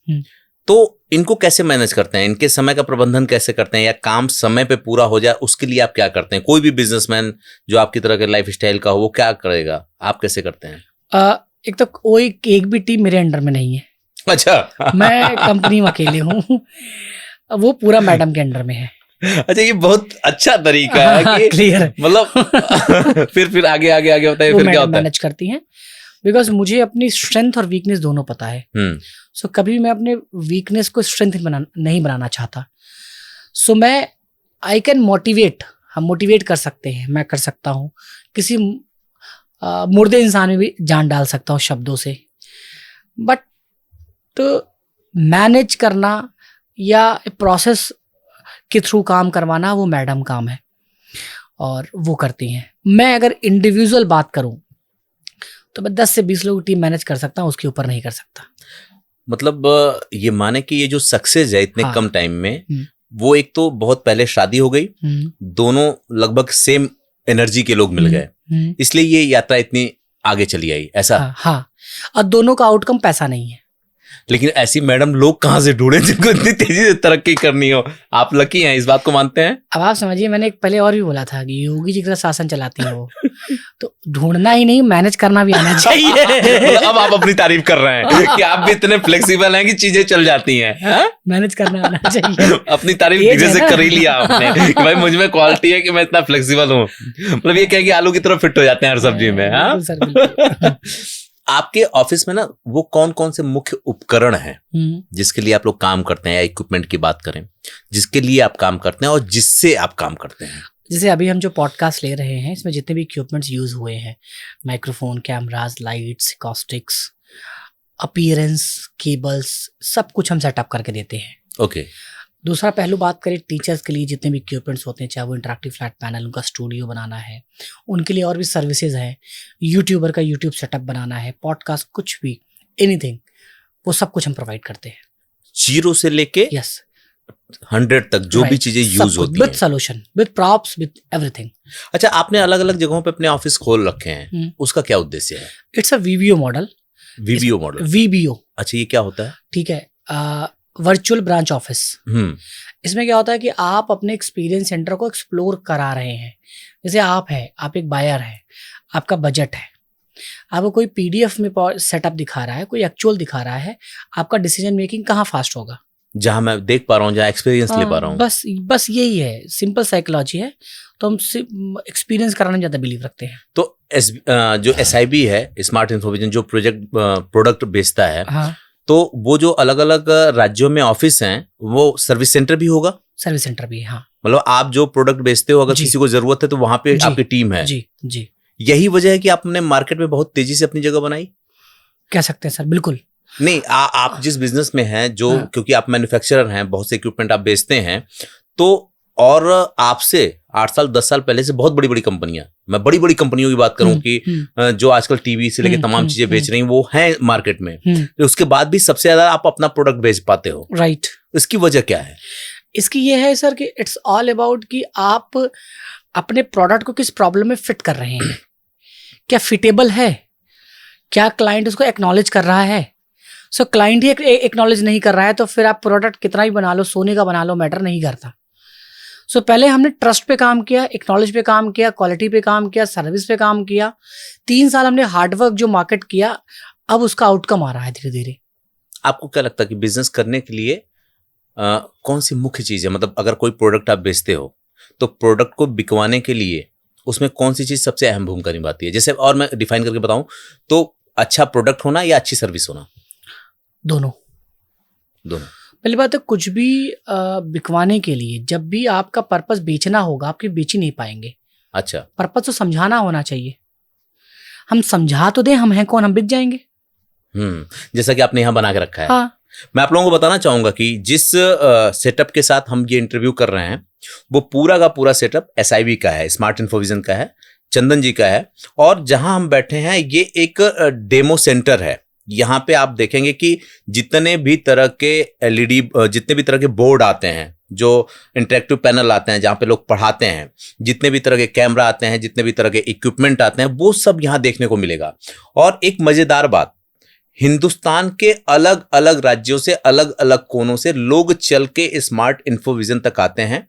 तो इनको कैसे मैनेज करते हैं? इनके समय का प्रबंधन कैसे करते हैं, या काम समय पे पूरा हो जाए उसके लिए आप क्या करते हैं? कोई भी बिजनेसमैन जो आपकी तरह के लाइफ स्टाइल का हो वो क्या करेगा, आप कैसे करते हैं? एक तो कोई एक भी टीम मेरे अंडर में नहीं है। अच्छा। मैं कंपनी में अकेले हूँ, वो पूरा मैडम के अंडर में है। अच्छा, ये बहुत अच्छा तरीका है कि क्लियर, मतलब फिर आगे बताइए, फिर क्या होता है? मैनेज करती हैं, बिकॉज मुझे अपनी स्ट्रेंथ और वीकनेस दोनों पता है। सो कभी मैं अपने वीकनेस को स्ट्रेंथ नहीं बनाना चाहता। सो मैं आई कैन मोटिवेट, हम मोटिवेट कर सकते हैं, मैं कर सकता हूँ। किसी मुर्दे इंसान में भी जान डाल सकता हूँ शब्दों से, बट मैनेज करना या प्रोसेस के थ्रू काम करवाना वो मैडम काम है और वो करती हैं। मैं अगर इंडिविजुअल बात करूं तो मैं 10 से 20 लोगों की टीम मैनेज कर सकता हूं, उसके ऊपर नहीं कर सकता। मतलब ये माने कि ये जो सक्सेस है इतने कम टाइम में, वो एक तो बहुत पहले शादी हो गई, दोनों लगभग सेम एनर्जी के लोग मिल गए, इसलिए ये यात्रा इतनी आगे चली आई, ऐसा? हाँ, और दोनों का आउटकम पैसा नहीं है। लेकिन ऐसी मैडम लोग कहाँ से ढूंढे जिनको इतनी तेजी से तरक्की करनी हो? आप लकी हैं, इस बात को मानते हैं? अब आप समझिए, मैंने एक पहले और भी बोला था कि योगी जी का शासन चलाती है वो। तो ढूंढना ही नहीं, मैनेज करना भी आना चाहिए। अब आप अपनी तारीफ कर रहे हैं कि आप भी इतने फ्लेक्सिबल हैं कि चीजें चल जाती हैं। मैनेज करना आना चाहिए। अपनी तारीफ धीरे से कर ही लिया आपने कि भाई मुझ में क्वालिटी है कि मैं इतना फ्लेक्सिबल हूँ। मतलब ये क्या कि आलू की तरह फिट हो जाते हैं हर सब्जी में। हाँ, आपके ऑफिस में ना वो कौन कौन से मुख्य उपकरण हैं जिसके लिए आप लोग काम करते हैं, या इक्विपमेंट की बात करें जिसके लिए आप काम करते हैं और जिससे आप काम करते हैं? जैसे अभी हम जो पॉडकास्ट ले रहे हैं, इसमें जितने भी इक्विपमेंट्स यूज हुए हैं, microphone, cameras, lights, acoustics, appearance, cables, सब कुछ हम सेटअप करके देते हैं। ओके। दूसरा पहलू बात करें टीचर्स के लिए, जितने भी इक्विपमेंट्स होते हैं, चाहे वो इंटरेक्टिव फ्लैट पैनल, उनका स्टूडियो बनाना है, उनके लिए और भी सर्विसेज हैं, यूट्यूबर का यूट्यूब सेटअप बनाना है, पॉडकास्ट, कुछ भी, एनीथिंग, वो सब कुछ हम प्रोवाइड करते हैं। 0 से लेके यस 100 तक जो भी चीजें यूज होती हैं, with solution, with props, with everything. अच्छा, आपने अलग अलग जगहों पे अपने ऑफिस खोल रखे हैं, उसका क्या उद्देश्य है? It's a VBO model. VBO model? VBO. अच्छा, ये क्या होता है? ठीक है, वर्चुअल ब्रांच ऑफिस। इसमें क्या होता है कि आप अपने एक्सपीरियंस सेंटर को एक्सप्लोर करा रहे हैं। जैसे आप एक बायर है, आपका बजट है, आपको कोई पीडीएफ में सेटअप दिखा रहा है, कोई एक्चुअल दिखा रहा है, आपका डिसीजन मेकिंग कहाँ फास्ट होगा? जहां मैं देख पा रहा हूँ, जहां एक्सपीरियंस ले पा रहा हूँ। बस यही है, सिंपल साइकोलॉजी है। तो हम एक्सपीरियंस कराने में ज्यादा बिलीव रखते हैं। तो जो SIB है, स्मार्ट इन्फॉर्मेशन, जो प्रोडक्ट बेचता है, हाँ, तो वो जो अलग अलग राज्यों में ऑफिस हैं, वो सर्विस सेंटर भी होगा? सर्विस सेंटर भी, हाँ। मतलब आप जो प्रोडक्ट बेचते हो, अगर किसी को जरूरत है तो वहां पे आपकी टीम है? जी जी। यही वजह है कि आपने मार्केट में बहुत तेजी से अपनी जगह बनाई, कह सकते हैं सर। बिल्कुल नहीं, आप जिस बिजनेस में हैं, जो हाँ। क्योंकि आप मैन्युफैक्चरर हैं, बहुत से इक्विपमेंट आप बेचते हैं, तो और आपसे 8 साल 10 साल पहले से बहुत बड़ी बड़ी कंपनियां, मैं बड़ी बड़ी कंपनियों की बात करूं कि जो आजकल टीवी से लेके तमाम चीजें बेच रही हैं, वो हैं मार्केट में, तो उसके बाद भी सबसे ज्यादा आप अपना प्रोडक्ट बेच पाते हो। राइट। इसकी वजह क्या है? इसकी ये है सर कि इट्स ऑल अबाउट कि आप अपने प्रोडक्ट को किस प्रॉब्लम में फिट कर रहे हैं। क्या फिटेबल है? क्या क्लाइंट उसको एक्नॉलेज कर रहा है? सो क्लाइंट ही एक्नॉलेज नहीं कर रहा है तो फिर आप प्रोडक्ट कितना भी बना लो, सोने का बना लो, मैटर नहीं करता। सो पहले हमने ट्रस्ट पे काम किया, एक्नॉलेज पे काम किया, क्वालिटी पे काम किया, सर्विस पे काम किया। 3 साल हमने हार्डवर्क जो मार्केट किया, अब उसका आउटकम आ रहा है धीरे धीरे। आपको क्या लगता है कि बिजनेस करने के लिए कौन सी मुख्य चीज है? मतलब अगर कोई प्रोडक्ट आप बेचते हो, तो प्रोडक्ट को बिकवाने के लिए उसमें कौन सी चीज सबसे अहम भूमिका निभाती है? जैसे और मैं डिफाइन करके बताऊं तो, अच्छा प्रोडक्ट होना या अच्छी सर्विस होना? दोनों। पहली बात है, कुछ भी बिकवाने के लिए जब भी आपका पर्पस बेचना होगा, आपकी बेच ही नहीं पाएंगे। अच्छा, पर्पस तो समझाना होना चाहिए। हम समझा तो दें हम हैं कौन, हम बिक जाएंगे। जैसा कि आपने यहाँ बना के रखा है। हाँ। मैं आप लोगों को बताना चाहूंगा कि जिस सेटअप के साथ हम ये इंटरव्यू कर रहे हैं, वो पूरा का पूरा सेटअप SIB का है, स्मार्ट इन्फोविजन का है, चंदन जी का है। और जहां हम बैठे हैं, ये एक डेमो सेंटर है। यहाँ पे आप देखेंगे कि जितने भी तरह के LED, जितने भी तरह के बोर्ड आते हैं, जो इंटरेक्टिव पैनल आते हैं जहाँ पे लोग पढ़ाते हैं, जितने भी तरह के कैमरा आते हैं, जितने भी तरह के इक्विपमेंट आते हैं, वो सब यहाँ देखने को मिलेगा। और एक मजेदार बात, हिंदुस्तान के अलग अलग राज्यों से, अलग अलग कोनों से लोग चल के स्मार्ट इन्फोविजन तक आते हैं।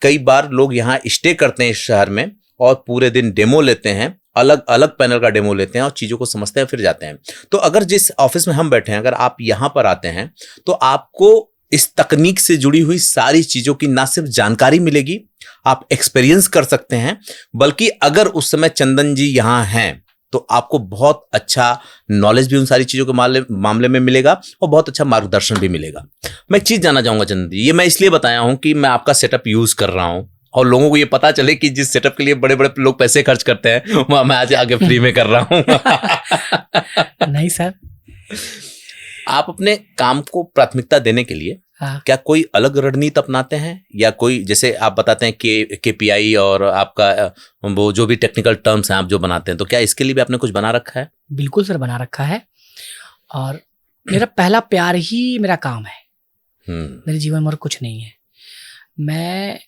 कई बार लोग यहाँ स्टे करते हैं इस शहर में और पूरे दिन डेमो लेते हैं, अलग अलग पैनल का डेमो लेते हैं और चीज़ों को समझते हैं, फिर जाते हैं। तो अगर जिस ऑफिस में हम बैठे हैं, अगर आप यहाँ पर आते हैं, तो आपको इस तकनीक से जुड़ी हुई सारी चीज़ों की ना सिर्फ जानकारी मिलेगी, आप एक्सपीरियंस कर सकते हैं, बल्कि अगर उस समय चंदन जी यहाँ हैं तो आपको बहुत अच्छा नॉलेज भी उन सारी चीज़ों के मामले में मिलेगा और बहुत अच्छा मार्गदर्शन भी मिलेगा। मैं एक चीज़ जानना चाहूँगा चंदन जी, ये मैं इसलिए बताया हूँ कि मैं आपका सेटअप यूज़ कर रहा हूँ और लोगों को ये पता चले कि जिस सेटअप के लिए बड़े बड़े लोग पैसे खर्च करते हैं, वह मैं आज आगे फ्री में कर रहा हूँ। नहीं सर, आप अपने काम को प्राथमिकता देने के लिए क्या कोई अलग रणनीति अपनाते हैं, या कोई, जैसे आप बताते हैं कि KPI और आपका वो जो भी टेक्निकल टर्म्स हैं आप जो बनाते हैं, तो क्या इसके लिए भी आपने कुछ बना रखा है? बिल्कुल सर, बना रखा है। और मेरा पहला प्यार ही मेरा काम है। मेरे जीवन में और कुछ नहीं है। मैं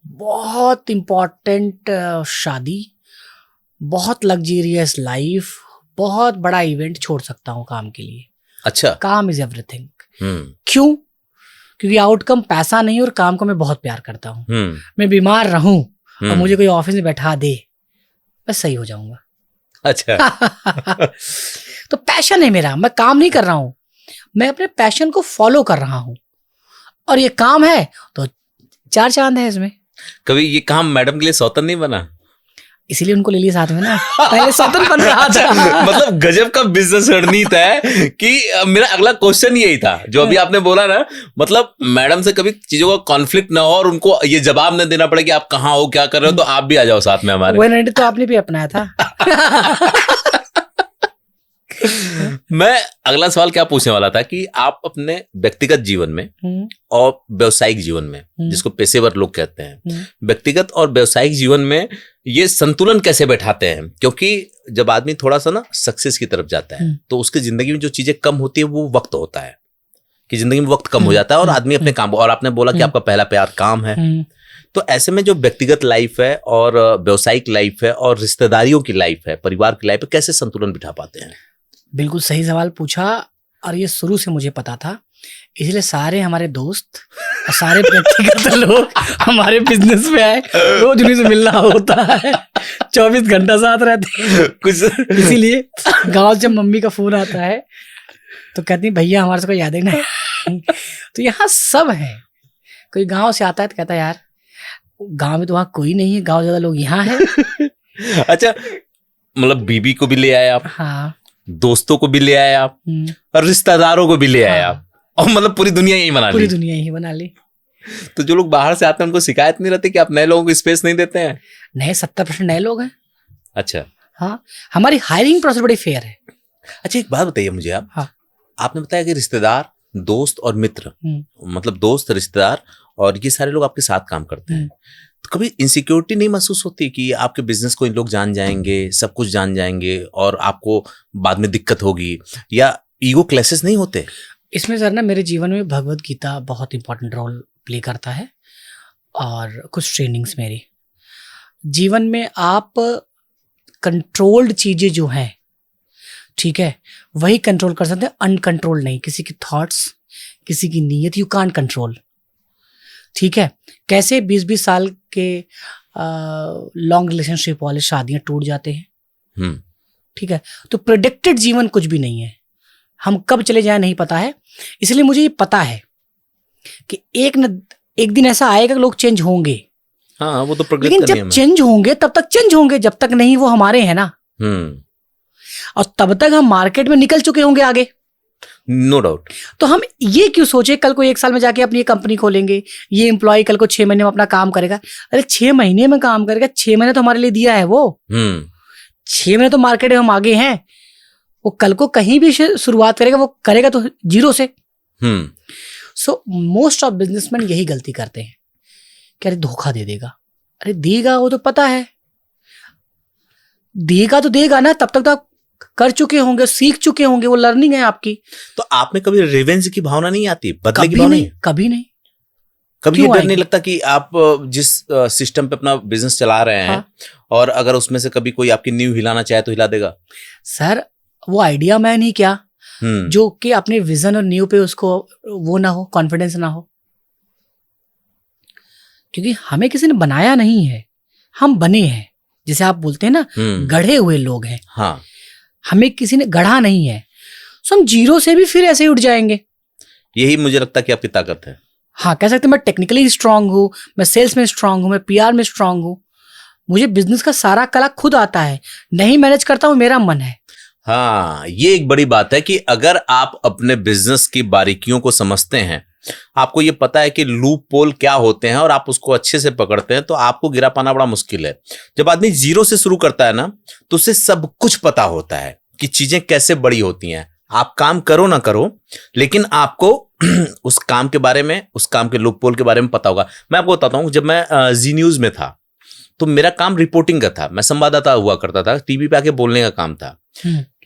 बहुत इम्पोर्टेंट शादी, बहुत लग्जरियस लाइफ, बहुत बड़ा इवेंट छोड़ सकता हूँ काम के लिए। अच्छा। काम इज एवरीथिंग। क्यों? क्योंकि आउटकम पैसा नहीं और काम को मैं बहुत प्यार करता हूँ। मैं बीमार रहूं और मुझे कोई ऑफिस में बैठा दे, मैं सही हो जाऊंगा। अच्छा। तो पैशन है मेरा, मैं काम नहीं कर रहा हूँ, मैं अपने पैशन को फॉलो कर रहा हूँ और ये काम है तो 4 चांद है इसमें। कभी ये काम मैडम के लिए सौतन नहीं बना? इसीलिए उनको ले लिया साथ में ना, पहले सौतन बन रहा था। मतलब गजब का बिजनेस रणनीति है कि मेरा अगला क्वेश्चन यही था जो अभी आपने बोला ना, मतलब मैडम से कभी चीजों का कॉन्फ्लिक्ट ना हो और उनको ये जवाब न देना पड़े कि आप कहाँ हो, क्या कर रहे हो, तो आप भी आ जाओ साथ में हमारे। वो रणनीति तो आपने भी अपनाया था। मैं अगला सवाल क्या पूछने वाला था कि आप अपने व्यक्तिगत जीवन में और व्यवसायिक जीवन में, जिसको पेशेवर लोग कहते हैं, व्यक्तिगत और व्यवसायिक जीवन में ये संतुलन कैसे बैठाते हैं? क्योंकि जब आदमी थोड़ा सा ना सक्सेस की तरफ जाता है तो उसकी जिंदगी में जो चीजें कम होती है वो वक्त होता है, कि जिंदगी में वक्त कम हो जाता है और आदमी अपने काम, और आपने बोला कि आपका पहला प्यार काम है, तो ऐसे में जो व्यक्तिगत लाइफ है और व्यवसायिक लाइफ है और रिश्तेदारियों की लाइफ है, परिवार की लाइफ है, कैसे संतुलन बिठा पाते हैं? बिल्कुल सही सवाल पूछा और ये शुरू से मुझे पता था, इसलिए सारे हमारे दोस्त और सारे व्यक्तिगत लोग हमारे बिजनेस में आए, रोज उन्हीं से मिलना होता है, 24 घंटा साथ रहते हैं कुछ। इसीलिए गांव जब मम्मी का फोन आता है तो कहती भैया हमारे से कोई याद ही नहीं। तो यहाँ सब है, कोई गांव से आता है तो कहता है यार गांव में तो वहाँ कोई नहीं है, गांव ज्यादा लोग यहाँ है। अच्छा, मतलब बीबी को भी ले आए आप? हाँ। दोस्तों को भी ले आए आप और रिश्तेदारों को भी ले आए आप, और मतलब पूरी दुनिया यही बना ली? पूरी दुनिया यही बना ली। तो जो लोग बाहर से आते हैं उनको शिकायत नहीं रहती कि आप नए लोगों को स्पेस नहीं देते हैं? नए 70% नए लोग हैं। अच्छा। हाँ, हमारी हायरिंग प्रोसेस बड़ी फेयर है। अच्छा, एक बात बताइए मुझे आप। हाँ। आपने बताया कि रिश्तेदार, दोस्त और मित्र, मतलब दोस्त, रिश्तेदार और ये सारे लोग आपके साथ काम करते हैं, तो कभी इनसिक्योरिटी नहीं महसूस होती कि आपके बिजनेस को इन लोग जान जाएंगे, सब कुछ जान जाएंगे और आपको बाद में दिक्कत होगी, या ईगो क्लैशेस नहीं होते? इसमें सर ना मेरे जीवन में भगवत गीता बहुत इंपॉर्टेंट रोल प्ले करता है और कुछ ट्रेनिंग्स मेरी जीवन में। आप कंट्रोल्ड चीजें जो हैं, ठीक है, वही कंट्रोल कर सकते हैं, अनकंट्रोल नहीं। किसी की थॉट्स, किसी की नीयत यू कांट कंट्रोल, ठीक है। कैसे 20-20 साल के लॉन्ग रिलेशनशिप वाले शादियां टूट जाते हैं, ठीक है। तो प्रेडिक्टेड जीवन कुछ भी नहीं है, हम कब चले जाए नहीं पता है। इसलिए मुझे ये पता है कि एक दिन ऐसा आएगा कि लोग चेंज होंगे। हाँ, वो तो लेकिन जब चेंज होंगे तब तक चेंज होंगे, जब तक नहीं वो हमारे हैं ना। और तब तक हम मार्केट में निकल चुके होंगे आगे, नो डाउट। तो हम ये क्यों सोचे कल को 1 साल में जाके अपनी कंपनी खोलेंगे, ये एम्प्लॉय कल को 6 महीने में अपना काम करेगा। अरे 6 महीने में काम करेगा, 6 महीने तो हमारे लिए दिया है वो। 6 महीने तो मार्केट में हम आगे हैं, वो कल को कहीं भी शुरुआत करेगा, वो करेगा तो 0 से। सो मोस्ट ऑफ बिजनेसमैन यही गलती करते हैं कि अरे धोखा दे देगा। अरे देगा, वो तो पता है देगा, तो देगा ना, तब तक तो आप कर चुके होंगे, सीख चुके होंगे, वो लर्निंग है आपकी। तो आप में कभी रिवेंज की भावना नहीं आती, बदले की भावना? कभी नहीं। कभी ये डर नहीं लगता कि आप जिस सिस्टम पे अपना बिजनेस चला रहे हैं, हाँ, और अगर उसमें से कभी कोई आपकी नींव हिलाना चाहे तो हिला देगा? सर वो आइडिया मैन ही क्या, जो कि अपने विजन और नींव पे उसको वो ना हो, कॉन्फिडेंस ना हो। क्योंकि हमें किसी ने बनाया नहीं है, हम बने हैं। जैसे आप बोलते हैं ना, गढ़े हुए लोग हैं। हाँ। हमें किसी ने गढ़ा नहीं है, सो हम 0 से भी फिर ऐसे ही उठ जाएंगे। यही मुझे लगता है कि आपकी ताकत है। हाँ, कह सकते हैं मैं टेक्निकली स्ट्रांग हूँ, मैं सेल्स में स्ट्रांग हूँ, मैं PR में स्ट्रांग हूँ, मुझे बिजनेस का सारा कला खुद आता है, नहीं मैनेज करता हूँ, मेरा मन है। हाँ, ये एक बड़ी बात है कि अगर आप अपने बिजनेस की बारीकियों को समझते हैं, आपको ये पता है कि लूप पोल क्या होते हैं और आप उसको अच्छे से पकड़ते हैं, तो आपको गिरा पाना बड़ा मुश्किल है। जब आदमी 0 से शुरू करता है ना, तो उसे सब कुछ पता होता है कि चीजें कैसे बड़ी होती हैं। आप काम करो ना करो, लेकिन आपको उस काम के बारे में, उस काम के लूप पोल के बारे में पता होगा। मैं आपको बताता हूँ, जब मैं जी न्यूज में था तो मेरा काम रिपोर्टिंग का था, मैं संवाददाता हुआ करता था, टीवी पे आके बोलने का काम था।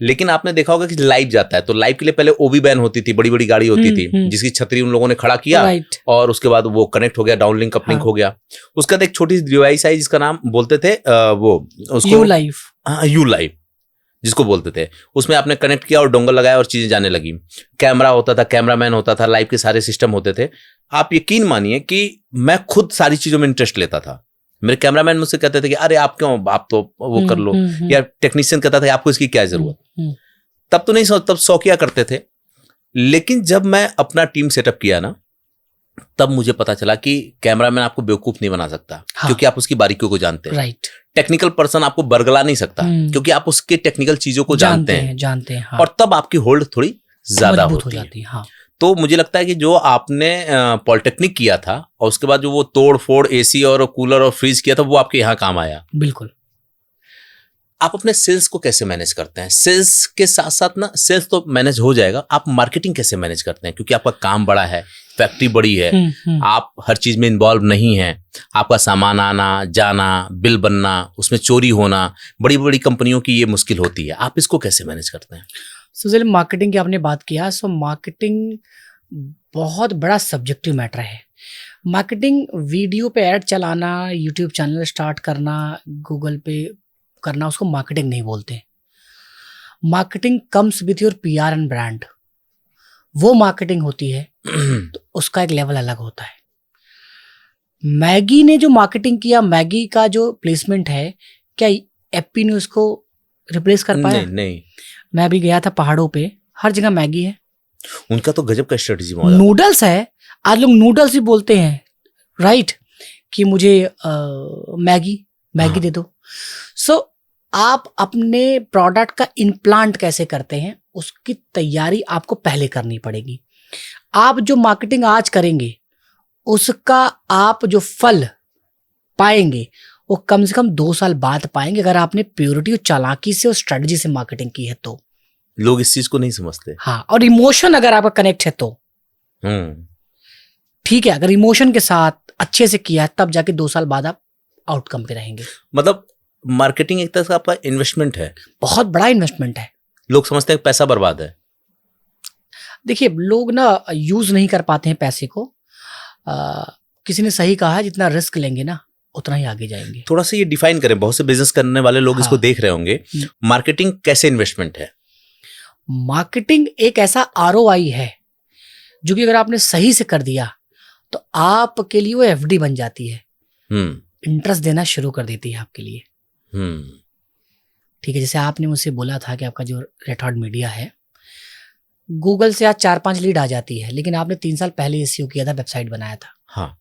लेकिन आपने देखा होगा कि लाइव जाता है तो लाइव के लिए पहले ओबी बैन होती थी, बड़ी बड़ी गाड़ी होती थी जिसकी छतरी उन लोगों ने खड़ा किया और उसके बाद वो कनेक्ट हो गया, डाउनलिंक अपलिंक हो गया। उसके बाद एक छोटी सी डिवाइस आई जिसका नाम बोलते थे वो उसको यू लाइव जिसको बोलते थे। उसमें आपने कनेक्ट किया और डोंगल लगाया और चीजें जाने लगी। कैमरा होता था, कैमरामैन होता था, लाइव के सारे सिस्टम होते थे। आप यकीन मानिए कि मैं खुद सारी चीजों में इंटरेस्ट लेता था। मेरे कैमरामैन मुझसे कहते थे कि अरे आप क्यों, आप तो वो कर लो, या टेक्नीशियन कहता था आपको इसकी क्या जरूरत। तब तो नहीं सोच, तब शौकिया करते थे। लेकिन जब मैं अपना टीम सेटअप किया ना, तब मुझे पता चला कि कैमरामैन आपको बेवकूफ नहीं बना सकता, क्योंकि आप उसकी बारीकियों को जानते हैं। टेक्निकल पर्सन आपको बरगला नहीं सकता, क्योंकि आप उसके टेक्निकल चीजों को जानते हैं। और तब आपकी होल्ड थोड़ी ज्यादा हो जाती है। तो मुझे लगता है कि जो आपने पॉलिटेक्निक किया था और उसके बाद जो वो तोड़ फोड़ एसी और कूलर और फ्रिज किया था, वो आपके यहाँ काम आया। बिल्कुल। आप अपने सेल्स को कैसे मैनेज करते हैं? सेल्स के साथ साथ ना, सेल्स तो मैनेज हो जाएगा, आप मार्केटिंग कैसे मैनेज करते हैं? क्योंकि आपका काम बड़ा है, फैक्ट्री बड़ी है, आप हर चीज में इन्वॉल्व नहीं है। आपका सामान आना जाना, बिल बनना, उसमें चोरी होना, बड़ी बड़ी कंपनियों की ये मुश्किल होती है। आप इसको कैसे मैनेज करते हैं? सुजल, मार्केटिंग की आपने बात किया, सो मार्केटिंग बहुत बड़ा सब्जेक्टिव मैटर है। मार्केटिंग वीडियो पे ऐड चलाना, यूट्यूब चैनल स्टार्ट करना, गूगल पे करना, उसको मार्केटिंग नहीं बोलते। Marketing comes with your PR and brand, वो मार्केटिंग होती है। तो उसका एक लेवल अलग होता है। मैगी ने जो मार्केटिंग किया, मैगी का जो प्लेसमेंट है, क्या एप्पी ने उसको रिप्लेस कर पाया? नहीं। मैं अभी गया था पहाड़ों पे, हर जगह मैगी है। उनका तो गजब का स्ट्रेटजी। नूडल्स है, आज लोग नूडल्स ही बोलते हैं, राइट, कि मुझे मैगी दे दो। सो आप अपने प्रोडक्ट का इम्प्लांट कैसे करते हैं, उसकी तैयारी आपको पहले करनी पड़ेगी। आप जो मार्केटिंग आज करेंगे, उसका आप जो फल पाएंगे वो कम से कम 2 साल बाद पाएंगे, अगर आपने प्योरिटी और चालाकी से और स्ट्रेटजी से मार्केटिंग की है तो। लोग इस चीज को नहीं समझते। हाँ, और इमोशन अगर आपका कनेक्ट है तो ठीक है। अगर इमोशन के साथ अच्छे से किया है, तब जाके 2 साल बाद आप आउटकम पे रहेंगे। मतलब मार्केटिंग एक तरह से आपका इन्वेस्टमेंट है, बहुत बड़ा इन्वेस्टमेंट है। लोग समझते हैं पैसा बर्बाद है। देखिए, लोग ना यूज नहीं कर पाते हैं पैसे को। किसी ने सही कहा है, जितना रिस्क लेंगे ना उतना ही आगे जाएंगे। थोड़ा सा ये डिफाइन करें, बहुत से बिजनेस करने वाले लोग इसको देख रहे होंगे। मार्केटिंग कैसे इन्वेस्टमेंट है? मार्केटिंग एक ऐसा ROI है जो कि अगर आपने सही से कर दिया तो आपके लिए वो FD बन जाती है। इंटरेस्ट देना शुरू कर देती है आपके लिए। ठीक है, जैसे आपने मुझसे बोला था कि आपका जो रेड हॉट मीडिया है, गूगल से आज 4-5 लीड आ जाती है, लेकिन आपने 3 साल पहले SEO किया था, वेबसाइट बनाया था। हाँ,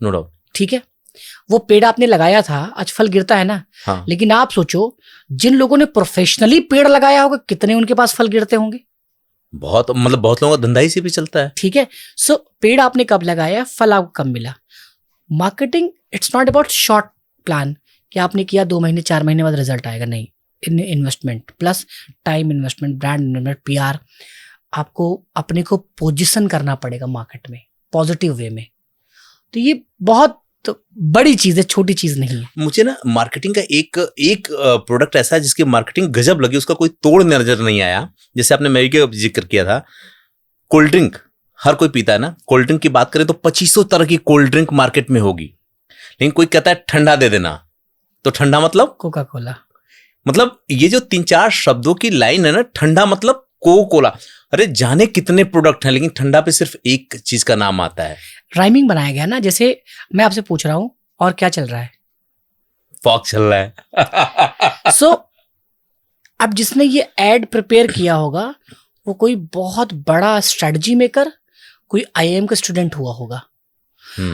नो डाउट। ठीक है, वो पेड़ आपने लगाया था, आज फल गिरता है ना। हाँ। लेकिन आप सोचो, जिन लोगों ने प्रोफेशनली पेड़ लगाया होगा, कितने उनके पास फल गिरते होंगे? बहुत, मतलब बहुत लोगों का धंधा इसी पे चलता है। ठीक है, सो पेड़ आपने कब लगाया, फल आपको कब मिला। Marketing it's not about short plan कि आपने किया 2 महीने 4 महीने बाद रिजल्ट आएगा, नहीं। Investment plus time investment, brand investment, PR, आपको अपने को पोजीशन करना पड़ेगा मार्केट में पॉजिटिव वे में। तो ये बहुत बड़ी चीज है, छोटी चीज नहीं है। मुझे ना मार्केटिंग का एक प्रोडक्ट ऐसा है जिसकी मार्केटिंग गजब लगी, उसका कोई तोड़ नजर नहीं आया। जैसे आपने मैगी का जिक्र किया था, कोल्ड ड्रिंक हर कोई पीता है ना। कोल्ड ड्रिंक की बात करें तो 2500 तरह की कोल्ड ड्रिंक मार्केट में होगी, लेकिन कोई कहता है ठंडा दे देना, तो ठंडा मतलब कोका कोला। मतलब ये जो 3-4 शब्दों की लाइन है ना, ठंडा मतलब कोका कोला। अरे जाने कितने प्रोडक्ट हैं, लेकिन ठंडा पे सिर्फ एक चीज का नाम आता है। राइमिंग बनाया गया ना। जैसे मैं आपसे पूछ रहा हूं, और क्या चल रहा है? फॉग चल रहा है। सो अब जिसने ये एड प्रिपेयर किया होगा, वो कोई बहुत बड़ा स्ट्रेटजी मेकर, कोई IIM का स्टूडेंट हुआ होगा,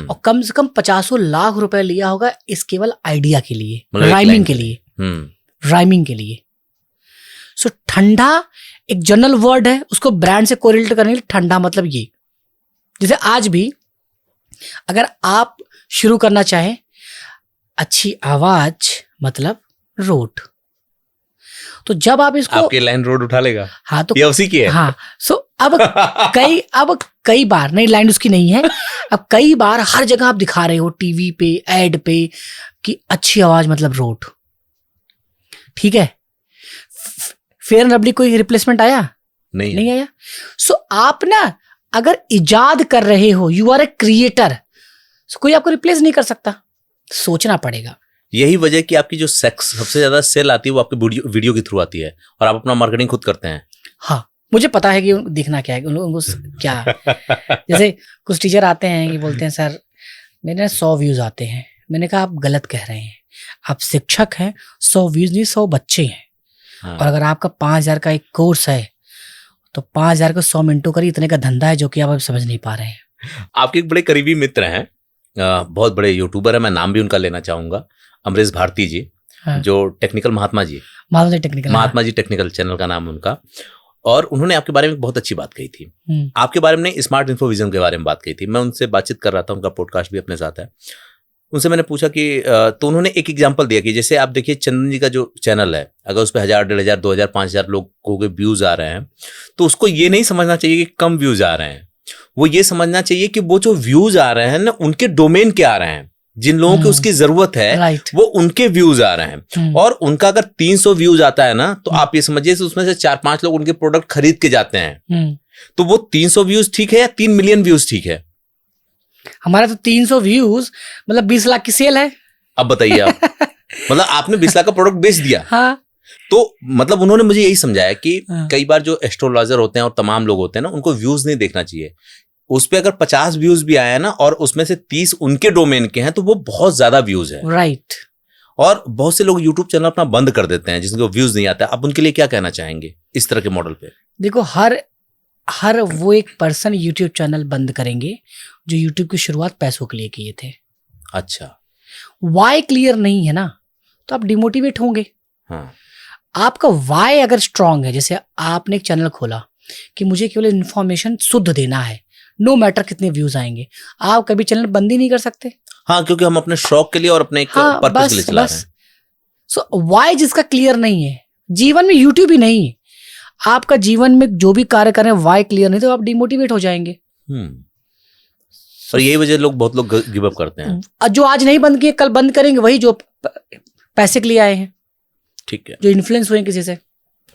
और कम से कम 50 लाख रुपए लिया होगा इस केवल आइडिया के लिए, राइमिंग के लिए। राइमिंग के लिए। सो ठंडा एक जनरल वर्ड है, उसको ब्रांड से कोरिलेट करने के लिए ठंडा मतलब ये। जैसे आज भी अगर आप शुरू करना चाहें, अच्छी आवाज मतलब रोड, तो जब आप इसको, आपकी लाइन रोड उठा लेगा। हाँ, तो ये उसी की है। हाँ, सो अब कई बार, नहीं लाइन उसकी नहीं है, अब कई बार हर जगह आप दिखा रहे हो, टीवी पे, एड पे, कि अच्छी आवाज मतलब रोड। ठीक है, फेयर एंड लवली कोई रिप्लेसमेंट आया? नहीं आया। सो आप ना अगर इजाद कर रहे हो, यू आर ए क्रिएटर, कोई आपको रिप्लेस नहीं कर सकता। सोचना पड़ेगा। यही वजह कि आपकी जो सबसे ज्यादा सेल आती है वो आपके वीडियो के थ्रू आती है और आप अपना मार्केटिंग खुद करते हैं। हाँ, मुझे पता है कि दिखना क्या है, उनको क्या जैसे कुछ टीचर आते हैं कि बोलते हैं सर मेरे 100 व्यूज आते हैं। मैंने कहा आप गलत कह रहे हैं, आप शिक्षक हैं, 100 व्यूज नहीं 100 बच्चे हैं। हाँ। और अगर आपका 5,000 का एक कोर्स है तो 5,000 को 100 मिनटों करिए, इतने का धंधा है जो कि आप समझ नहीं पा रहे हैं। आपके एक बड़े करीबी मित्र हैं, बहुत बड़े यूट्यूबर है, मैं नाम भी उनका लेना चाहूंगा, अमरीश भारती जी। हाँ। जो technical Mahatma ji technical channel का नाम उनका। और उन्होंने आपके बारे में बहुत अच्छी बात कही थी। आपके बारे में स्मार्ट इन्फोविजन के बारे में बात कही थी। मैं उनसे बातचीत कर रहा था, उनका पॉडकास्ट भी अपने साथ है। उनसे मैंने पूछा कि तो उन्होंने एक एग्जांपल दिया कि जैसे आप देखिए चंदन जी का जो चैनल है, अगर उस पर 1000, 1500, 2000, 5000 लोगों के व्यूज आ रहे हैं तो उसको ये नहीं समझना चाहिए कि कम व्यूज आ रहे हैं। वो ये समझना चाहिए कि वो जो व्यूज आ रहे हैं ना, उनके डोमेन के आ रहे हैं, जिन लोगों की उसकी जरूरत है वो उनके व्यूज आ रहे हैं। और उनका अगर 300 व्यूज आता है ना, तो आप ये समझिए उसमें से 4-5 लोग उनके प्रोडक्ट खरीद के जाते हैं। तो वो 300 व्यूज ठीक है या 3 मिलियन व्यूज ठीक है? हमारा तो 300 व्यूज मतलब 20 लाख की सेल है। अब बताइए आप मतलब आपने 20 लाख का प्रोडक्ट बेच दिया। हाँ। तो मतलब उन्होंने मुझे यही समझाया कि कई बार जो एस्ट्रोलॉजर होते हैं और तमाम लोग होते हैं ना, उनको व्यूज नहीं देखना चाहिए। उस पे अगर 50 व्यूज भी आया ना और उसमें से 30 उनके डोमेन के हैं तो वो बहुत ज्यादा व्यूज है। राइट। और बहुत से लोग यूट्यूब चैनल अपना बंद कर देते हैं जिसको व्यूज नहीं आता। आप उनके लिए क्या कहना चाहेंगे इस तरह के मॉडल पे? देखो, हर वो एक पर्सन यूट्यूब चैनल बंद करेंगे जो यूट्यूब की शुरुआत पैसों के लिए किए थे। अच्छा। वाई क्लियर नहीं है ना तो आप डिमोटिवेट होंगे। हाँ। आपका वाई अगर स्ट्रांग है, जैसे आपने एक चैनल खोला कि मुझे केवल इन्फॉर्मेशन शुद्ध देना है, नो मैटर कितने व्यूज आएंगे, आप कभी चैनल बंद ही नहीं कर सकते। हाँ, क्योंकि हम अपने शौक के लिए और अपने पर्पस के लिए चला रहे हैं। सो वाई जिसका क्लियर नहीं है, जीवन में यूट्यूब ही नहीं, आपका जीवन में जो भी कार्य कर रहे हैं वाई क्लियर नहीं, तो आप डिमोटिवेट हो जाएंगे। और यही वजह बहुत लोग गिव अप करते हैं। जो आज नहीं बंद किए कल बंद करेंगे, वही जो पैसे के लिए आए हैं, ठीक है, जो इन्फ्लुएंस हुए किसी से।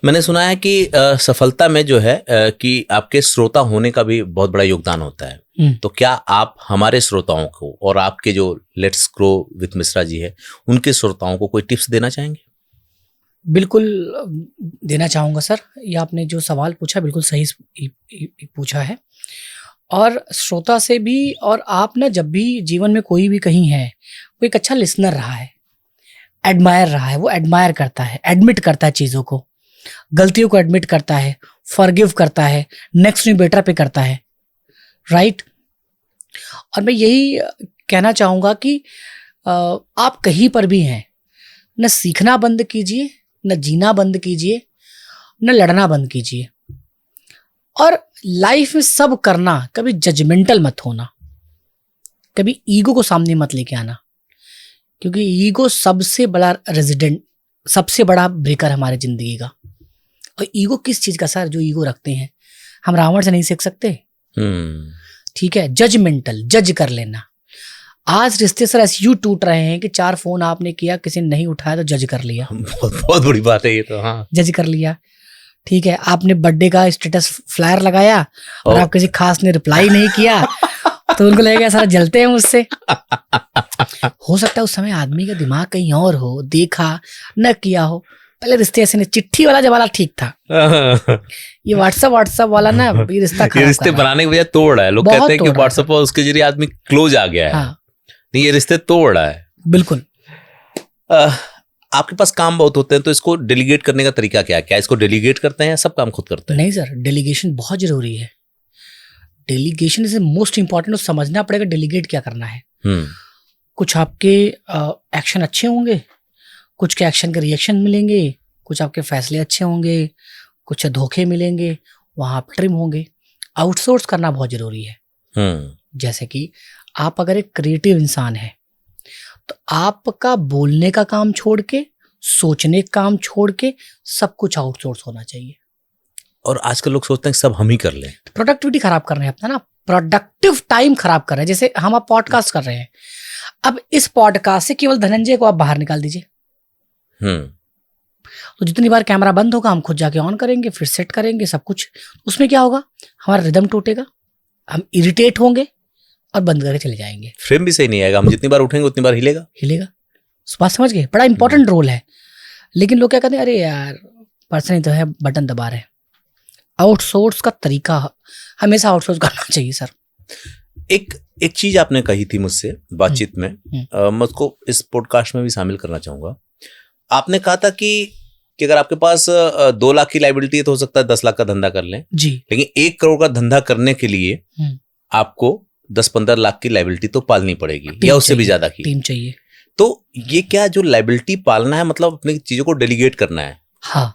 मैंने सुना है कि सफलता में जो है कि आपके श्रोता होने का भी बहुत बड़ा योगदान होता है। तो क्या आप हमारे श्रोताओं को और आपके जो let's grow with Mishra ji है उनके श्रोताओं को कोई टिप्स देना चाहेंगे? बिल्कुल देना चाहूँगा सर। ये आपने जो सवाल पूछा बिल्कुल सही पूछा है। और श्रोता से भी, और आप ना जब भी जीवन में कोई भी कहीं है, वो एक अच्छा लिसनर रहा है, एडमायर रहा है, वो एडमायर करता है, एडमिट करता है चीज़ों को, गलतियों को एडमिट करता है, फॉरगिव करता है, नेक्स्ट न्यू बेटर पे करता है। राइट। और मैं यही कहना चाहूँगा कि आप कहीं पर भी हैं, न सीखना बंद कीजिए, न जीना बंद कीजिए, न लड़ना बंद कीजिए। और लाइफ में सब करना, कभी जजमेंटल मत होना, कभी ईगो को सामने मत लेके आना, क्योंकि ईगो सबसे बड़ा रेजिडेंट, सबसे बड़ा ब्रेकर है हमारे जिंदगी का। और ईगो किस चीज का सर? जो ईगो रखते हैं, हम रावण से नहीं सीख सकते। ठीक है, जजमेंटल, जज कर लेना। आज रिश्ते सर ऐसे यूं टूट रहे हैं कि 4 फोन आपने किया, किसी ने नहीं उठाया तो जज कर लिया। बहुत बड़ी बात है ये तो। हाँ, जज कर लिया। ठीक है, आपने बर्थडे का स्टेटस फ्लायर लगाया और आप किसी खास ने रिप्लाई नहीं किया तो उनको लगेगा सारा जलते हैं मुझसे। हो सकता है उस समय आदमी का दिमाग कहीं और हो, देखा न किया हो। पहले रिश्ते ऐसे नहीं, चिट्ठी वाला जमाना ठीक था। ये व्हाट्सएप वाला ना, ये रिश्ता खराब, रिश्ते बनाने की वजह तोड़ है। लोग कहते हैं कि व्हाट्सएप पर उसके जरिए आदमी क्लोज आ गया है। हाँ। नहीं, ये रिश्ते तोड़ रहा है। बिल्कुल। आपके पास काम बहुत होते हैं, तो इसको डेलीगेट करने का तरीका क्या है? क्या इसको डेलीगेट करते हैं या सब काम खुद करते हैं? नहीं सर, डेलीगेशन बहुत जरूरी है। Delegation is most important. समझना पड़ेगा डेलीगेट क्या करना है। कुछ आपके एक्शन अच्छे होंगे, कुछ के एक्शन के रिएक्शन मिलेंगे, कुछ आपके फैसले अच्छे होंगे, कुछ धोखे मिलेंगे, वहां आप ट्रिम होंगे। आउटसोर्स करना बहुत जरूरी है। जैसे कि आप अगर एक क्रिएटिव इंसान है तो आपका बोलने का काम छोड़ के, सोचने का काम छोड़ के सब कुछ आउटसोर्स होना चाहिए। और आजकल लोग सोचते हैं कि सब हम ही कर लें। प्रोडक्टिविटी खराब कर रहे हैं अपना ना, प्रोडक्टिव टाइम खराब कर रहे हैं। जैसे हम आप पॉडकास्ट कर रहे हैं, अब इस पॉडकास्ट से केवल धनंजय को आप बाहर निकाल दीजिए तो जितनी बार कैमरा बंद होगा हम खुद जाके ऑन करेंगे, फिर सेट करेंगे सब कुछ। उसमें क्या होगा, हमारा रिदम टूटेगा, हम इरिटेट होंगे और बंद करके चले जाएंगे। फ्रेम भी सही नहीं आएगा, हम जितनी बार उठेंगे उतनी बार हिलेगा। बात समझ गए? बड़ा इंपॉर्टेंट रोल है। लेकिन लोग क्या कहते हैं, अरे यार पर्सन ही तो है, बटन दबा रहे हैं। आउटसोर्स का तरीका हमेशा आउटसोर्स करना चाहिए सर। एक चीज आपने कही थी मुझसे बातचीत में, मैं उसको इस पॉडकास्ट में भी शामिल करना चाहूंगा। आपने कहा था कि अगर आपके पास 2 लाख की लायबिलिटी है तो हो सकता है 10 लाख का धंधा कर लें जी, लेकिन 1 करोड़ का धंधा करने के लिए आपको 10-15 लाख की लायबिलिटी तो पालनी पड़ेगी, या उससे भी ज्यादा की टीम चाहिए। तो ये क्या जो लायबिलिटी पालना है, मतलब अपनी चीजों को डेलीगेट करना है? हाँ,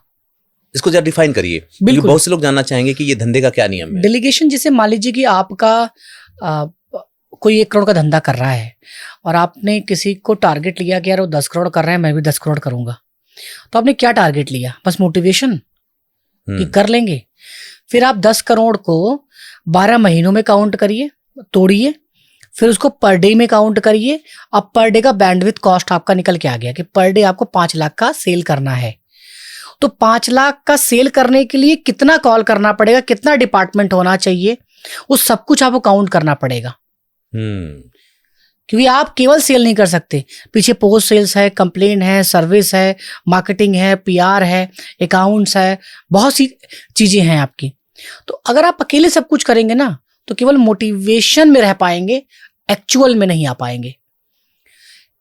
इसको जरा डिफाइन करिए, क्योंकि बहुत से लोग जानना चाहेंगे कि ये धंधे का क्या नियम है। डेलीगेशन, जैसे मान लीजिए कि आपका कोई 1 करोड़ का धंधा कर रहा है और आपने किसी को टारगेट लिया कि यार वो 10 करोड़ कर रहा है, मैं भी 10 करोड़ करूंगा। तो आपने क्या टारगेट लिया? बस मोटिवेशन कि कर लेंगे। फिर आप 10 करोड़ को 12 महीनों में काउंट करिए, तोड़िए, फिर उसको पर डे में काउंट करिए। अब पर डे का बैंडविड्थ कॉस्ट आपका निकल के आ गया कि पर डे आपको 5 लाख का सेल करना है। तो 5 लाख का सेल करने के लिए कितना कॉल करना पड़ेगा, कितना डिपार्टमेंट होना चाहिए, वो सब कुछ आपको काउंट करना पड़ेगा। क्योंकि आप केवल सेल नहीं कर सकते, पीछे पोस्ट सेल्स है, कंप्लेन है, सर्विस है, मार्केटिंग है, पीआर है, अकाउंट्स है, बहुत सी चीजें हैं आपकी। तो अगर आप अकेले सब कुछ करेंगे ना तो केवल मोटिवेशन में रह पाएंगे, एक्चुअल में नहीं आ पाएंगे।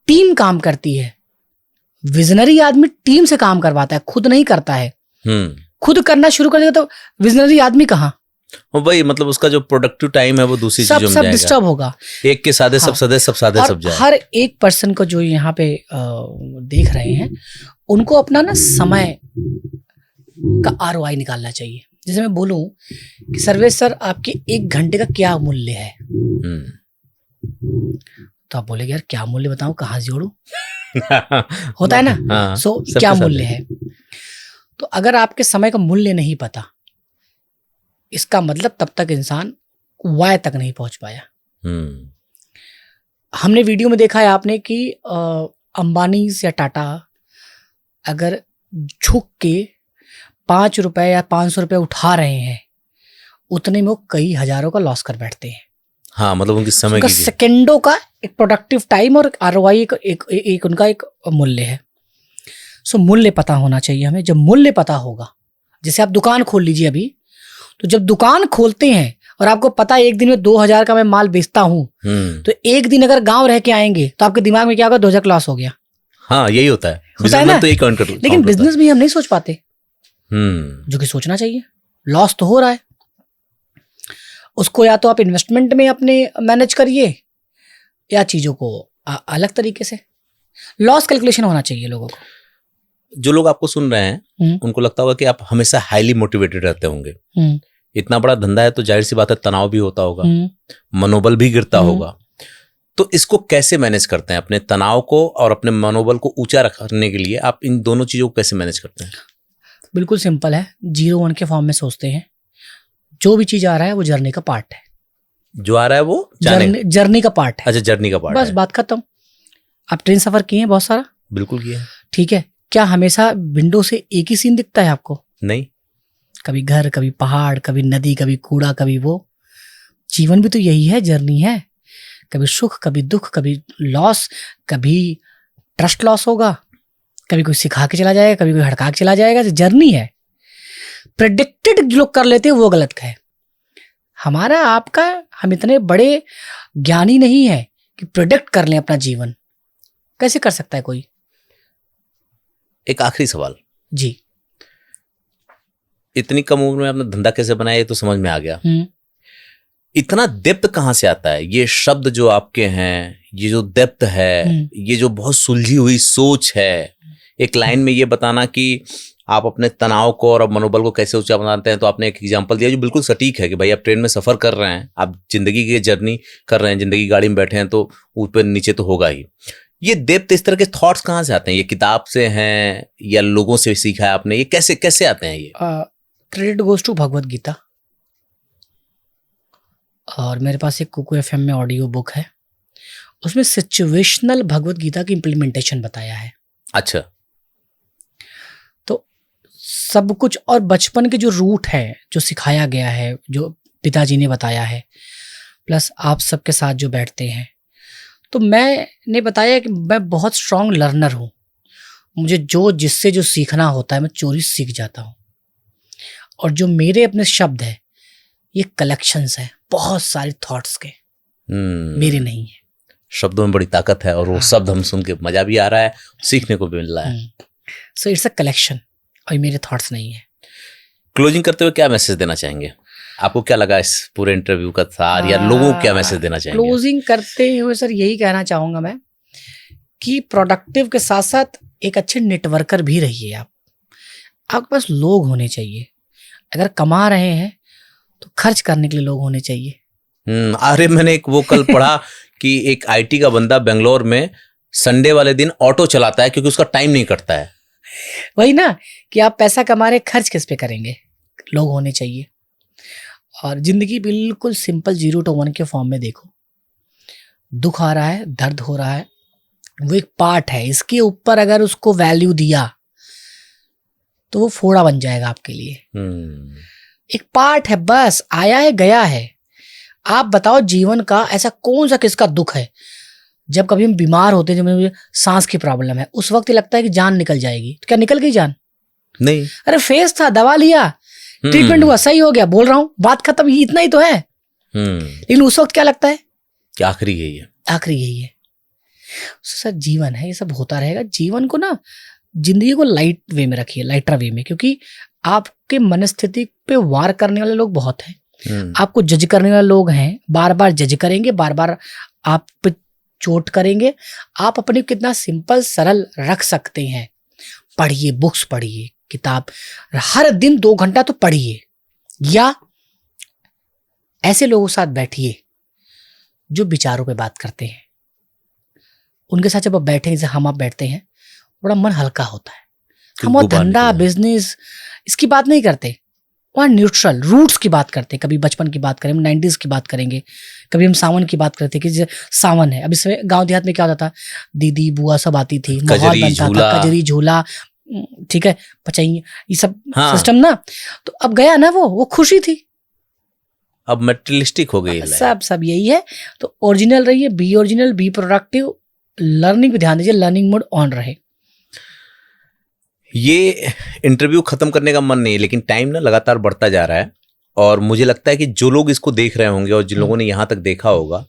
टीम काम करती है, विजनरी आदमी टीम से काम करवाता है, खुद नहीं करता है। खुद करना शुरू कर देगा तो विजनरी आदमी कहाँ? वही, मतलब उसका जो प्रोडक्टिव टाइम है वो दूसरी चीजों में सब जाएगा, डिस्टर्ब होगा। एक के साथ सब सदस्य सब साधे सब जाए। हर एक पर्सन को जो यहाँ पे देख रहे हैं उनको अपना ना समय का ROI निकालना चाहिए। जैसे मैं बोलूं कि सर्वेश सर आपके 1 घंटे का क्या मूल्य है, तो आप बोलेगे यार क्या मूल्य बताऊं, कहाँ जोड़ू होता है ना। सो क्या मूल्य है? तो अगर आपके समय का मूल्य नहीं पता, इसका मतलब तब तक इंसान वाय तक नहीं पहुंच पाया। हमने वीडियो में देखा है आपने कि अंबानी या टाटा अगर झुक के 5 रुपए या 500 रुपए उठा रहे हैं, उतने में वो कई हजारों का लॉस कर बैठते हैं। हाँ, मतलब उनकी समय की सेकेंडों का एक प्रोडक्टिव टाइम और ROI एक उनका एक मूल्य है। सो मूल्य पता होना चाहिए हमें। जब मूल्य पता होगा, जैसे आप दुकान खोल लीजिए अभी, तो जब दुकान खोलते हैं और आपको पता है 1 दिन में 2000 का मैं माल बेचता हूं, तो 1 दिन अगर गांव रह के आएंगे तो आपके दिमाग में क्या होगा, 2000 लॉस हो गया। हाँ, यही होता है ना? तो एक लेकिन बिजनेस में हम नहीं सोच पाते, जो कि सोचना चाहिए। लॉस तो हो रहा है, उसको या तो आप इन्वेस्टमेंट में अपने मैनेज करिए या चीजों को अलग तरीके से। लॉस कैलकुलेशन होना चाहिए लोगों को। जो लोग आपको सुन रहे हैं उनको लगता होगा कि आप हमेशा हाईली मोटिवेटेड रहते होंगे। इतना बड़ा धंधा है तो जाहिर सी बात है तनाव भी होता होगा, मनोबल भी गिरता होगा। तो इसको कैसे मैनेज करते हैं, अपने तनाव को और अपने मनोबल को ऊंचा रखने के लिए आप इन दोनों चीजों को कैसे मैनेज करते हैं? बिल्कुल सिंपल है, 0-1 के फॉर्म में सोचते हैं। जो भी चीज आ रहा है वो जर्नी का पार्ट है। जो आ रहा है वो जर्नी का पार्ट है। अच्छा, जर्नी का पार्ट बस, बात खत्म। आप ट्रेन सफर किए हैं बहुत सारा? बिल्कुल किया है। ठीक है, क्या हमेशा विंडो से एक ही सीन दिखता है आपको? नहीं, कभी घर, कभी पहाड़, कभी नदी, कभी कूड़ा, कभी वो। जीवन भी तो यही है, जर्नी है। कभी सुख, कभी दुख, कभी लॉस, कभी ट्रस्ट लॉस होगा, कभी कोई सिखा के चला जाएगा, कभी कोई हड़का के चला जाएगा। जर्नी है। प्रेडिक्टेड जो लोग कर लेते हैं वो गलत है। हमारा आपका, हम इतने बड़े ज्ञानी नहीं है कि प्रेडिक्ट कर लें अपना जीवन। कैसे कर सकता है कोई? एक आखिरी सवाल जी, इतनी कम उम्र में आपने धंधा कैसे बनाया ये तो समझ में आ गया। इतना डेप्थ कहाँ से आता है? ये शब्द जो आपके हैं, ये जो डेप्थ है, ये जो बहुत सुलझी हुई सोच है, एक लाइन में ये बताना कि आप अपने तनाव को और मनोबल को कैसे ऊंचा बनाते हैं। तो आपने एक एग्जांपल दिया जो बिल्कुल सटीक है कि भाई आप ट्रेन में सफर कर रहे हैं, आप जिंदगी की जर्नी कर रहे हैं, जिंदगी की गाड़ी में बैठे हैं तो ऊपर नीचे तो होगा ही। ये डेप्थ, इस तरह के थॉट्स कहाँ से आते हैं? ये किताब से हैं या लोगों से सीखा है आपने? ये कैसे कैसे आते हैं? ये credit goes to Bhagavad Gita. और मेरे पास एक कुकू FM में ऑडियो बुक है, उसमें सिचुएशनल भगवत गीता की इम्प्लीमेंटेशन बताया है। अच्छा। तो सब कुछ, और बचपन के जो रूट है, जो सिखाया गया है, जो पिताजी ने बताया है, प्लस आप सबके साथ जो बैठते हैं, तो मैंने बताया कि मैं बहुत स्ट्रांग लर्नर हूँ। मुझे जिससे जो सीखना होता है मैं चोरी सीख जाता हूँ। और जो मेरे अपने शब्द है ये कलेक्शंस है बहुत सारे थॉट्स के, मेरे नहीं है। शब्दों में बड़ी ताकत है और वो शब्द हम सुन के मजा भी आ रहा है, सीखने को भी मिल रहा है। सो इट्स अ कलेक्शन और मेरे थॉट्स नहीं है। क्लोजिंग करते हुए क्या मैसेज देना चाहेंगे? आपको क्या लगा इस पूरे इंटरव्यू का सार, या लोगों को क्या मैसेज देना चाहेंगे? क्लोजिंग करते हुए सर यही कहना चाहूंगा मैं कि प्रोडक्टिव के साथ साथ एक अच्छे नेटवर्कर भी रहिए। आपके पास लोग होने चाहिए। अगर कमा रहे हैं तो खर्च करने के लिए लोग होने चाहिए। अरे मैंने एक वो कल पढ़ा कि एक आईटी का बंदा बेंगलोर में संडे वाले दिन ऑटो चलाता है क्योंकि उसका टाइम नहीं कटता है। वही ना कि आप पैसा कमा रहे, खर्च किस पे करेंगे? लोग होने चाहिए। और जिंदगी बिल्कुल सिंपल 0 to 1 के फॉर्म में देखो। दुख आ रहा है, दर्द हो रहा है, वो एक पार्ट है। इसके ऊपर अगर उसको वैल्यू दिया तो वो फोड़ा बन जाएगा आपके लिए। एक पार्ट है, बस आया है गया है। आप बताओ जीवन का ऐसा कौन सा किसका दुख है? जब कभी हम बीमार होते हैं, जब मुझे सांस की प्रॉब्लम है, उस वक्त लगता है कि जान निकल जाएगी। तो क्या निकल गई जान? नहीं। अरे फेस था, दवा लिया, ट्रीटमेंट हुआ, सही हो गया, बोल रहा हूं, बात खत्म, इतना ही तो है। लेकिन उस वक्त क्या लगता है कि आखिरी यही है, आखिरी यही है। सर जीवन है, ये सब होता रहेगा। जीवन को ना, जिंदगी को लाइट वे में रखिए, लाइटर वे में, क्योंकि आपके मनस्थिति पे वार करने वाले लोग बहुत हैं। आपको जज करने वाले लोग हैं, बार बार जज करेंगे, बार बार आप पे चोट करेंगे। आप अपने कितना सिंपल सरल रख सकते हैं। पढ़िए, बुक्स पढ़िए, किताब हर दिन 2 घंटा तो पढ़िए, या ऐसे लोगों के साथ बैठिए जो विचारों पे बात करते हैं। उनके साथ जब आप बैठे, जैसे हम आप बैठते हैं, बड़ा मन हल्का होता है। हम और धंधा बिजनेस इसकी बात नहीं करते, वहाँ न्यूट्रल रूट्स की बात करते हैं। कभी बचपन की बात करें, 90s की बात करेंगे, कभी हम सावन की बात करते हैं कि सावन है। अब इसमें गांव देहात में क्या होता था, दीदी बुआ सब आती थी, माहौल बनता था, कजरी झूला, ठीक है, पचाइए, ये सब सिस्टम ना। तो अब गया ना, वो खुशी थी, अब मटेरियलिस्टिक हो गई। सब यही है। तो ओरिजिनल रहिए, B original, be productive, learning पे ध्यान दीजिए, लर्निंग मोड ऑन रहे। ये इंटरव्यू खत्म करने का मन नहीं है, लेकिन टाइम ना लगातार बढ़ता जा रहा है और मुझे लगता है कि जो लोग इसको देख रहे होंगे और जिन लोगों ने यहाँ तक देखा होगा,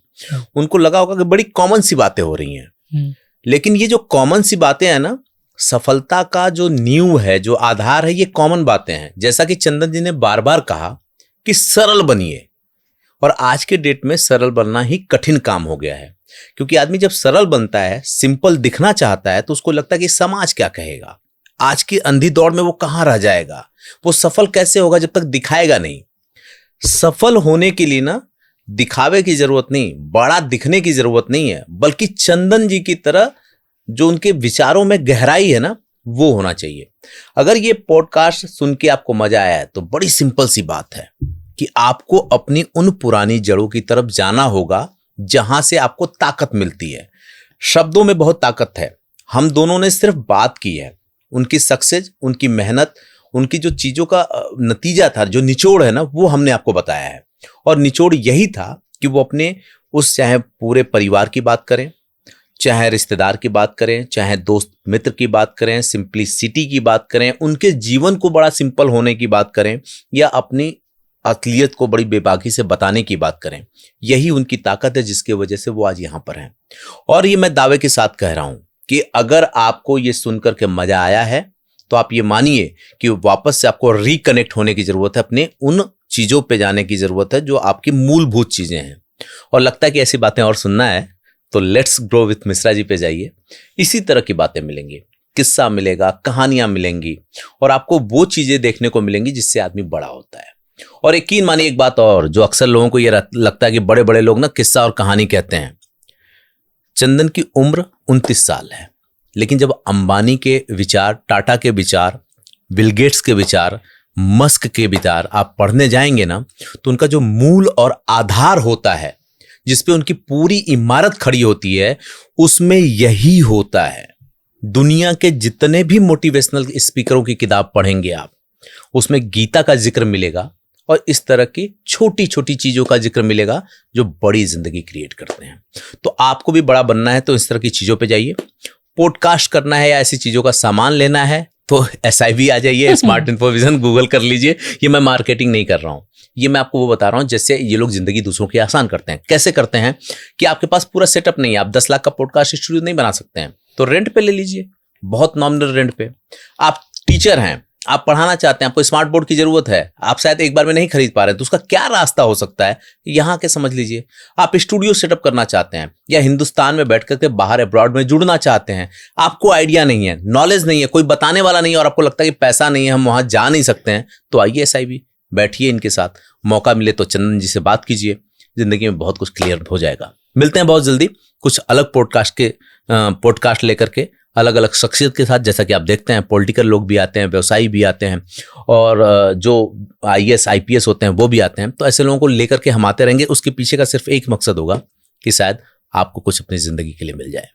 उनको लगा होगा कि बड़ी कॉमन सी बातें हो रही हैं। लेकिन ये जो कॉमन सी बातें हैं ना, सफलता का जो नींव है, जो आधार है, ये कॉमन बातें हैं। जैसा कि चंदन जी ने बार बार कहा कि सरल बनिए, और आज के डेट में सरल बनना ही कठिन काम हो गया है। क्योंकि आदमी जब सरल बनता है, सिंपल दिखना चाहता है, तो उसको लगता है कि समाज क्या कहेगा। आज की अंधी दौड़ में वो कहाँ रह जाएगा, वो सफल कैसे होगा जब तक दिखाएगा नहीं। सफल होने के लिए ना दिखावे की जरूरत नहीं, बड़ा दिखने की जरूरत नहीं है, बल्कि चंदन जी की तरह जो उनके विचारों में गहराई है ना, वो होना चाहिए। अगर ये पॉडकास्ट सुन के आपको मजा आया है तो बड़ी सिंपल सी बात है कि आपको अपनी उन पुरानी जड़ों की तरफ जाना होगा जहां से आपको ताकत मिलती है। शब्दों में बहुत ताकत है। हम दोनों ने सिर्फ बात की है, उनकी सक्सेस, उनकी मेहनत, उनकी जो चीजों का नतीजा था, जो निचोड़ है ना, वो हमने आपको बताया है। और निचोड़ यही था कि वो अपने उस, चाहे पूरे परिवार की बात करें, चाहे रिश्तेदार की बात करें, चाहे दोस्त मित्र की बात करें, सिंपलिसिटी की बात करें, उनके जीवन को बड़ा सिंपल होने की बात करें, या अपनी असलियत को बड़ी बेबाकी से बताने की बात करें, यही उनकी ताकत है जिसकी वजह से वो आज यहां पर हैं। और ये मैं दावे के साथ कह रहा हूं कि अगर आपको ये सुनकर के मजा आया है तो आप ये मानिए कि वापस से आपको रिकनेक्ट होने की जरूरत है, अपने उन चीजों पे जाने की जरूरत है जो आपकी मूलभूत चीजें हैं। और लगता है कि ऐसी बातें और सुनना है तो let's grow with Mishra ji पे जाइए। इसी तरह की बातें मिलेंगी, किस्सा मिलेगा, कहानियां मिलेंगी, और आपको वो चीजें देखने को मिलेंगी जिससे आदमी बड़ा होता है। और यकीन मानिए एक बात और, जो अक्सर लोगों को ये लगता है कि बड़े बड़े लोग ना किस्सा और कहानी कहते हैं। चंदन की उम्र 29 साल है, लेकिन जब अंबानी के विचार, टाटा के विचार, बिल गेट्स के विचार, मस्क के विचार आप पढ़ने जाएंगे ना, तो उनका जो मूल और आधार होता है, जिसपे उनकी पूरी इमारत खड़ी होती है, उसमें यही होता है दुनिया के जितने भी मोटिवेशनल स्पीकरों की किताब पढ़ेंगे आप, उसमें गीता का जिक्र मिलेगा और इस तरह की छोटी छोटी चीजों का जिक्र मिलेगा जो बड़ी जिंदगी क्रिएट करते हैं। तो आपको भी बड़ा बनना है तो इस तरह की चीजों पे जाइए। पॉडकास्ट करना है या ऐसी चीजों का सामान लेना है तो SIV आ जाइए, स्मार्ट इन्फोविजन गूगल कर लीजिए। ये मैं मार्केटिंग नहीं कर रहा हूं, ये मैं आपको वो बता रहा हूं जैसे ये लोग जिंदगी दूसरों की आसान करते हैं। कैसे करते हैं कि आपके पास पूरा सेटअप नहीं है, आप 10 लाख का पॉडकास्ट स्टूडियो नहीं बना सकते हैं, तो रेंट पे ले लीजिए, बहुत नॉमिनल रेंट पे। आप टीचर हैं, आप पढ़ाना चाहते हैं, आपको स्मार्ट बोर्ड की जरूरत है, आप शायद एक बार में नहीं खरीद पा रहे हैं, तो उसका क्या रास्ता हो सकता है यहाँ के समझ लीजिए। आप स्टूडियो सेटअप करना चाहते हैं या हिंदुस्तान में बैठ करके बाहर अब्रॉड में जुड़ना चाहते हैं, आपको आइडिया नहीं है, नॉलेज नहीं है, कोई बताने वाला नहीं है और आपको लगता है कि पैसा नहीं है, हम वहां जा नहीं सकते हैं, तो आइए SIV, बैठिए इनके साथ, मौका मिले तो चंदन जी से बात कीजिए, जिंदगी में बहुत कुछ क्लियर हो जाएगा। मिलते हैं बहुत जल्दी कुछ अलग पॉडकास्ट लेकर के, अलग अलग शख्सियत के साथ। जैसा कि आप देखते हैं पॉलिटिकल लोग भी आते हैं, व्यवसायी भी आते हैं और जो IAS IPS होते हैं वो भी आते हैं। तो ऐसे लोगों को लेकर के हम आते रहेंगे। उसके पीछे का सिर्फ एक मकसद होगा कि शायद आपको कुछ अपनी जिंदगी के लिए मिल जाए।